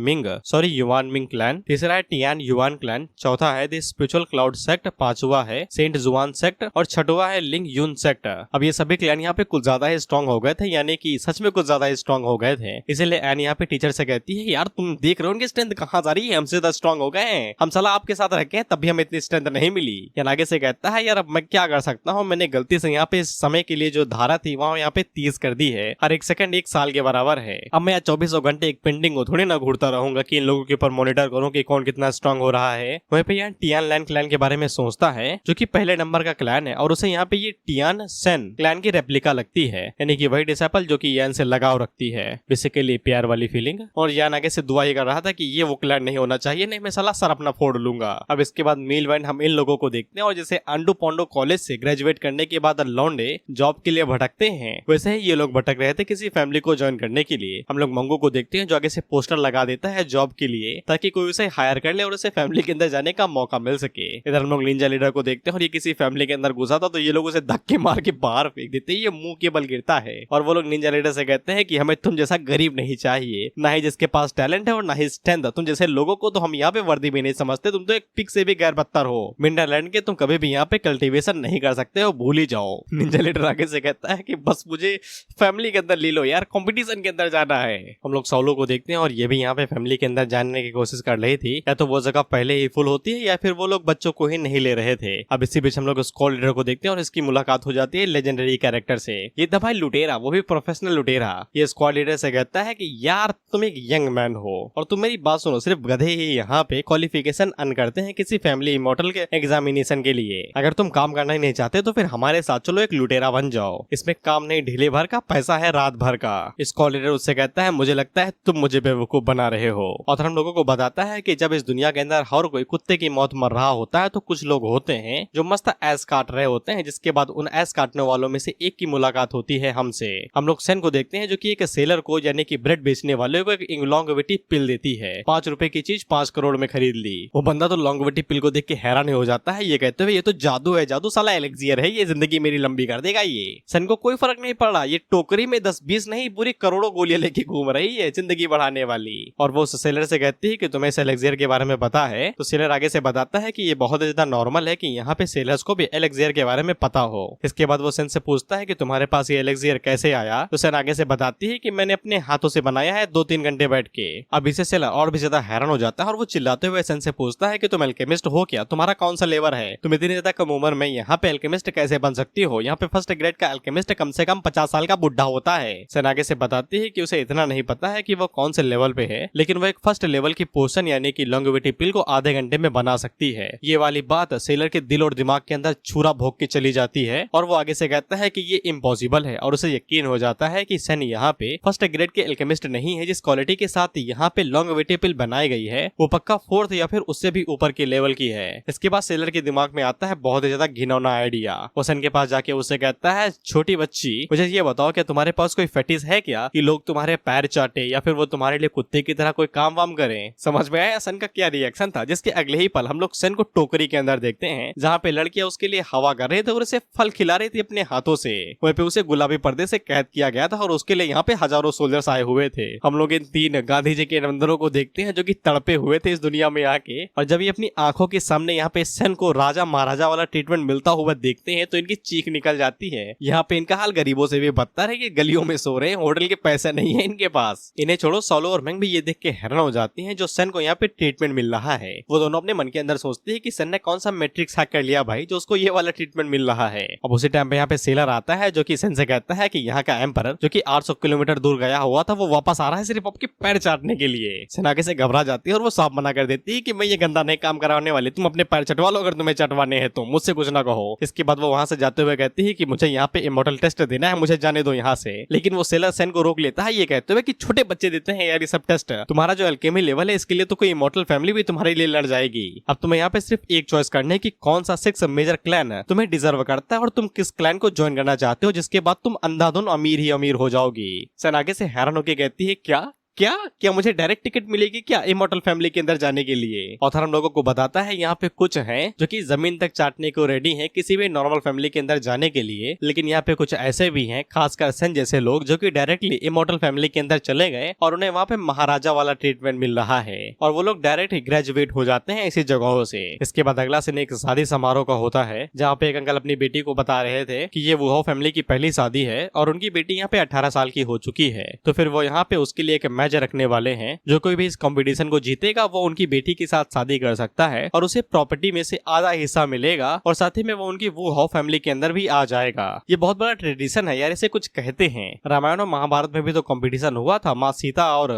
मिंग क्लैन, तीसरा है टियान युआन क्लैन, चौथा है द स्पिरिचुअल क्लाउड सेक्ट, पांचवा है सेंट जुआन सेक्ट और छठवा है लिंग यून सेक्ट। अब ये सभी क्लैन यहाँ पे कुछ ज्यादा ही स्ट्रॉन्ग हो गए थे, यानी कि सच में कुछ ज्यादा ही स्ट्रॉन्ग हो गए थे। इसीलिए एन यहाँ पे टीचर से कहती है यार तुम देख रहे हो उनकी स्ट्रेंथ कहाँ जा रही है, हमसे ज्यादा स्ट्रॉन्ग हो गए हैं, हम साला आपके साथ रखे हैं तब भी हमें इतनी स्ट्रेंथ नहीं मिली। यान आगे से कहता है यार अब मैं क्या कर सकता हूँ, मैंने गलती से यहाँ पे समय के लिए जो धारा थी वहाँ यहाँ पे 30 कर दी है, हर एक सेकंड 1 साल के बराबर है। अब मैं 24 घंटे एक पेंडिंग को थोड़ी ना घूरता रहूंगा कि इन लोगों के ऊपर मॉनिटर करूँ कि कौन कितना स्ट्रॉन्ग हो रहा है। वहीं पे यहाँ टियान लैन क्लैन के बारे में सोचता है, जो कि पहले नंबर का क्लैन है, और उसे यहाँ पे ये टियान सेन क्लैन की रेप्लिका लगती है, यानी कि वही डिसेबल जो कि यान से लगाव रखती है, बेसिकली प्यार वाली फीलिंग। और यान आगे से दुआ ही कर रहा था कि ये वो क्लैन नहीं होना चाहिए, नहीं मैं साला सर अपना फोड़ लूंगा। अब इसके बाद मील वाइन हम इन लोगों को देखते हैं, और जैसे अंडू पोंडो कॉलेज से ग्रेजुएट करने के बाद लौंडे जॉब के लिए भटकते हैं, वैसे ही ये लोग भटक रहे थे किसी फैमिली को ज्वाइन करने के लिए। हम लोग मंगू को देखते हैं जो आगे से पोस्टर लगा देता है जॉब के लिए, ताकि कोई उसे हायर कर ले और उसे फैमिली के अंदर जाने का मौका मिल सके। इधर हम लोग निंजा लीडर को देखते हैं, और ये किसी फैमिली के अंदर घुसा था तो ये लोग उसे धक्के मार के बाहर फेंक देते हैं, ये मुंह के बल गिरता है। और वो लोग निंजा लीडर से कहते हैं कि हमें तुम जैसा गरीब नहीं चाहिए, ना ही जिसके पास टैलेंट है और ना ही स्ट्रेंथ। तुम जैसे लोगों को तो हम यहाँ पे वर्दी भी नहीं समझते, तुम तो एक पिग से भी गैर बदतर हो। मिंडरलैंड के तुम कभी भी यहाँ पे कल्टीवेशन नहीं कर सकते हो, भूल ही जाओ। निंजा लीडर आगे से कहता है कि बस मुझे फैमिली के अंदर ले लो यार, कंपटीशन के अंदर जाना है। हम लोग सोलो को देखते हैं, और ये भी यहाँ पे फैमिली के अंदर जानने की कोशिश कर रही थी, या तो वो जगह पहले ही फुल होती है या फिर वो लोग बच्चों को ही नहीं ले रहे थे। अब इसी बीच हम लोग स्क्वाड लीडर को देखते हैं, और इसकी मुलाकात हो जाती है लेजेंडरी कैरेक्टर से। ये था भाई लुटेरा, वो भी प्रोफेशनल लुटेरा। ये स्क्वाड लीडर से कहता है कि यार तुम एक यंग मैन हो, और तुम मेरी बात सुनो, सिर्फ गधे ही यहाँ पे क्वालिफिकेशन अर्न करते हैं किसी फैमिली इमॉर्टल के एग्जामिनेशन के लिए। अगर तुम काम करना ही नहीं चाहते तो फिर हमारे साथ चलो, एक लुटेरा बन जाओ। इसमें काम नहीं ढीले भर का, पैसा है रात भर का। स्क्वाड लीडर उससे कहता है मुझे लगता है तुम मुझे बेवकूफ बना रहे हो। और हम लोगों को बताता है कि जब इस दुनिया के अंदर हर कोई कुत्ते की मौत मर रहा होता है, तो कुछ लोग होते हैं जो मस्त ऐस काट रहे होते हैं, जिसके बाद उन ऐस काटने वालों में से एक की मुलाकात होती है हमसे। हम लोग सेन को देखते हैं जो कि एक सेलर को, यानी कि ब्रेड बेचने वाले को, एक लॉन्गेविटी पिल देती है। 5 रुपए की चीज 5 करोड़ में खरीद ली। वो बंदा तो लॉन्गेविटी पिल को देख के हैरान हो जाता है, ये कहते हुए ये तो जादू है, जादू साला एलेक्सियर है, ये जिंदगी मेरी लंबी कर देगा। ये सेन को कोई फर्क नहीं पड़ रहा, ये टोकरी में 10-20 नहीं पूरी करोड़ों गोलियां लेके घूम रही है जिंदगी बढ़ाने वाली। और वो सेलर से कहती है कि तुम्हें इस एलेक्सियर के बारे में पता है। तो सेलर आगे से बताता है कि ये बहुत ज्यादा नॉर्मल है कि यहाँ पे सेलर्स को भी एलेक्सियर के बारे में पता हो। इसके बाद वो सेन से पूछता है कि तुम्हारे पास ये एलेक्सियर कैसे आया। तो सेन आगे से बताती है कि मैंने अपने हाथों से बनाया है 2-3 घंटे बैठ के। अब इसे सेलर और भी ज्यादा हैरान हो जाता है, और वो चिल्लाते हुए सेन से पूछता है कि तुम एल्केमिस्ट हो क्या, तुम्हारा कौन सा लेवर है, तुम इतनी ज्यादा कम उम्र में यहाँ पे एल्केमिस्ट कैसे बन सकती हो। यहाँ पे फर्स्ट ग्रेड का एल्केमिस्ट कम से कम 50 साल का बुढ़ा होता है। सेन आगे से बताती है कि उसे इतना नहीं पता है कि वो कौन से लेवल पे है, लेकिन वो एक फर्स्ट लेवल की पोशन यानी कि लॉन्गेविटी पिल को आधे घंटे में बना सकती है। ये वाली बात सेलर के दिल और दिमाग के अंदर छुरा भोग के चली जाती है, और वो आगे से कहता है कि ये इम्पॉसिबल है, और उसे यकीन हो जाता है कि सेन यहाँ पे फर्स्ट ग्रेड के एल्केमिस्ट नहीं है। जिस क्वालिटी के साथ यहाँ पे लॉन्गेविटी पिल बनाई गई है वो पक्का 4th या फिर उससे भी ऊपर के लेवल की है। इसके बाद सेलर के दिमाग में आता है बहुत ही ज्यादा घिनौना आइडिया। वो सेन के पास जाके उससे कहता है छोटी बच्ची मुझे ये बताओ कि तुम्हारे पास कोई फेटिश है क्या, कि लोग तुम्हारे पैर चाटे या फिर वो तुम्हारे लिए कुत्ते की तरह कोई काम वाम करें। समझ में आया सन का क्या रिएक्शन था, जिसके अगले ही पल हम लोग सन को टोकरी के अंदर देखते हैं जहाँ पे लड़कियां उसके लिए हवा कर रहे थे और उसे फल खिला रही थी अपने हाथों से। वहीं पे उसे गुलाबी पर्दे से कैद किया गया था, और उसके लिए यहाँ पे हजारों सोल्जर्स आए हुए थे। हम लोग इन 3 गांधी जी के बंदरों को देखते हैं जो कि तड़पे हुए थे इस दुनिया में आके, और जब ये अपनी आंखों के सामने यहाँ पे सन को राजा महाराजा वाला ट्रीटमेंट मिलता हुआ देखते हैं तो इनकी चीख निकल जाती है। यहाँ पे इनका हाल गरीबों से भी बदतर है कि गलियों में सो रहे हैं, होटल के पैसे नहीं है इनके पास। इन्हें छोड़ो सोलो और मैंग भी ये देख के हैरान हो जाती हैं जो सन को यहाँ पे ट्रीटमेंट मिल रहा है। वो दोनों अपने मन के अंदर सोचती है कि सन ने कौन सा मैट्रिक्स हैक कर लिया भाई जो उसको ये वाला ट्रीटमेंट मिल रहा है। अब उसी टाइम पे यहाँ पे सेलर आता है जो कि सन से कहता है कि यहाँ का एम्परर जो कि 800 किलोमीटर दूर गया हुआ था वो वापस आ रहा है सिर्फ आपके पैर चाटने के लिए। सन आगे से घबरा जाती है और वो साफ मना कर देती है कि मैं ये गंदा नहीं काम कराने वाली, तुम अपने पैर चटवा लो अगर तुम्हें चटवाने हैं तो, मुझसे कुछ ना कहो। इसके बाद वो वहां से जाते हुए कहती है कि मुझे यहाँ पे इमॉर्टल टेस्ट देना है, मुझे जाने दो यहाँ से। लेकिन वो सेलर सन को रोक लेता है ये कहते हुए कि छोटे बच्चे देते हैं यार ये सब टेस्ट, तुम्हारा जो अल्केमी लेवल है इसके लिए तो कोई इमॉर्टल फैमिली भी तुम्हारे लिए लड़ जाएगी। अब तुम्हें यहाँ पे सिर्फ एक चॉइस करने की कौन सा 6 मेजर क्लैन तुम्हें डिजर्व करता है और तुम किस क्लैन को ज्वाइन करना चाहते हो, जिसके बाद तुम अंधाधुन अमीर ही अमीर हो जाओगी। सन आगे से हैरान होकर कहती है क्या क्या क्या मुझे डायरेक्ट टिकट मिलेगी क्या इमॉर्टल फैमिली के अंदर जाने के लिए। ऑथर हम लोगों को बताता है यहाँ पे कुछ हैं जो कि जमीन तक चाटने को रेडी हैं किसी भी नॉर्मल फैमिली के अंदर जाने के लिए, लेकिन यहाँ पे कुछ ऐसे भी हैं खासकर सन जैसे लोग जो कि डायरेक्टली इमॉर्टल फैमिली के अंदर चले गए और उन्हें वहाँ पे महाराजा वाला ट्रीटमेंट मिल रहा है और वो लोग डायरेक्ट ग्रेजुएट हो जाते हैं इसी जगहों से। इसके बाद अगला सीन एक शादी समारोह का होता है जहाँ पे एक अंकल अपनी बेटी को बता रहे थे कि ये वुहाओ फैमिली की पहली शादी है और उनकी बेटी यहाँ पे 18 साल की हो चुकी है, तो फिर वो यहाँ पे उसके लिए एक मैच रखने वाले हैं। जो कोई भी इस कंपटीशन को जीतेगा वो उनकी बेटी के साथ शादी कर सकता है और उसे प्रॉपर्टी में से आधा हिस्सा मिलेगा और साथ ही में वो उनकी वो हाउ फैमिली के अंदर भी आ जाएगा। ये बहुत बड़ा ट्रेडिशन है यार, इसे कुछ कहते हैं। रामायण और महाभारत में भी तो कंपटीशन हुआ था माँ सीता और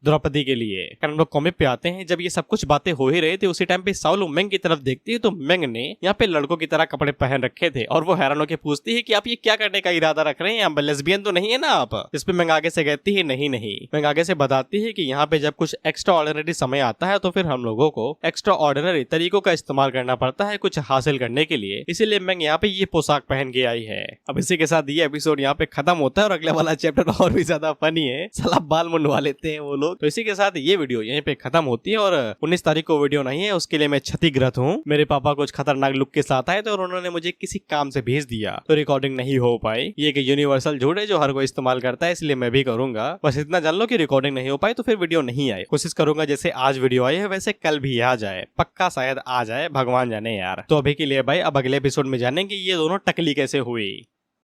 द्रौपदी के लिए। हम लोग कॉमिक पे आते हैं, जब ये सब कुछ बातें हो ही रहे थे उसी टाइम पे साउल मेंग की तरफ देखती है तो मेंग ने यहाँ पे लड़कों की तरह कपड़े पहन रखे थे और वो हैरान होकर पूछती है कि आप ये क्या करने का इरादा रख रहे हैं, लेस्बियन तो नहीं है ना आप। इस पे मेंग आगे से कहती है नहीं नहीं। मेंग आगे से बताती है कि यहाँ पे जब कुछ एक्स्ट्रा ऑर्डिनरी समय आता है तो फिर हम लोगों को एक्स्ट्रा ऑर्डिनरी तरीकों का इस्तेमाल करना पड़ता है कुछ हासिल करने के लिए, इसीलिए मेंग यहाँ पे ये पोशाक पहन के आई है। अब इसी के साथ ये एपिसोड यहाँ पे खत्म होता है और अगले वाला चैप्टर और भी ज्यादा फनी है, साला बाल मुंडवा लेते हैं वो लोग। तो इसी के साथ ये वीडियो यहीं पे खत्म होती है और 19 तारीख को वीडियो नहीं है, उसके लिए मैं क्षतिग्रस्त हूँ। मेरे पापा कुछ खतरनाक लुक के साथ आए थे और उन्होंने मुझे किसी काम से भेज दिया तो रिकॉर्डिंग नहीं हो पाई। ये एक यूनिवर्सल झूठ है जो हर कोई इस्तेमाल करता है, इसलिए मैं भी करूंगा। बस इतना जान लो कि रिकॉर्डिंग नहीं हो पाई तो फिर वीडियो नहीं आए। कोशिश करूंगा जैसे आज वीडियो आई है वैसे कल भी आ जाए, पक्का शायद आ जाए, भगवान जाने यार। तो अभी के लिए भाई अब अगले एपिसोड में जानेंगे ये दोनों टकली कैसे हुई।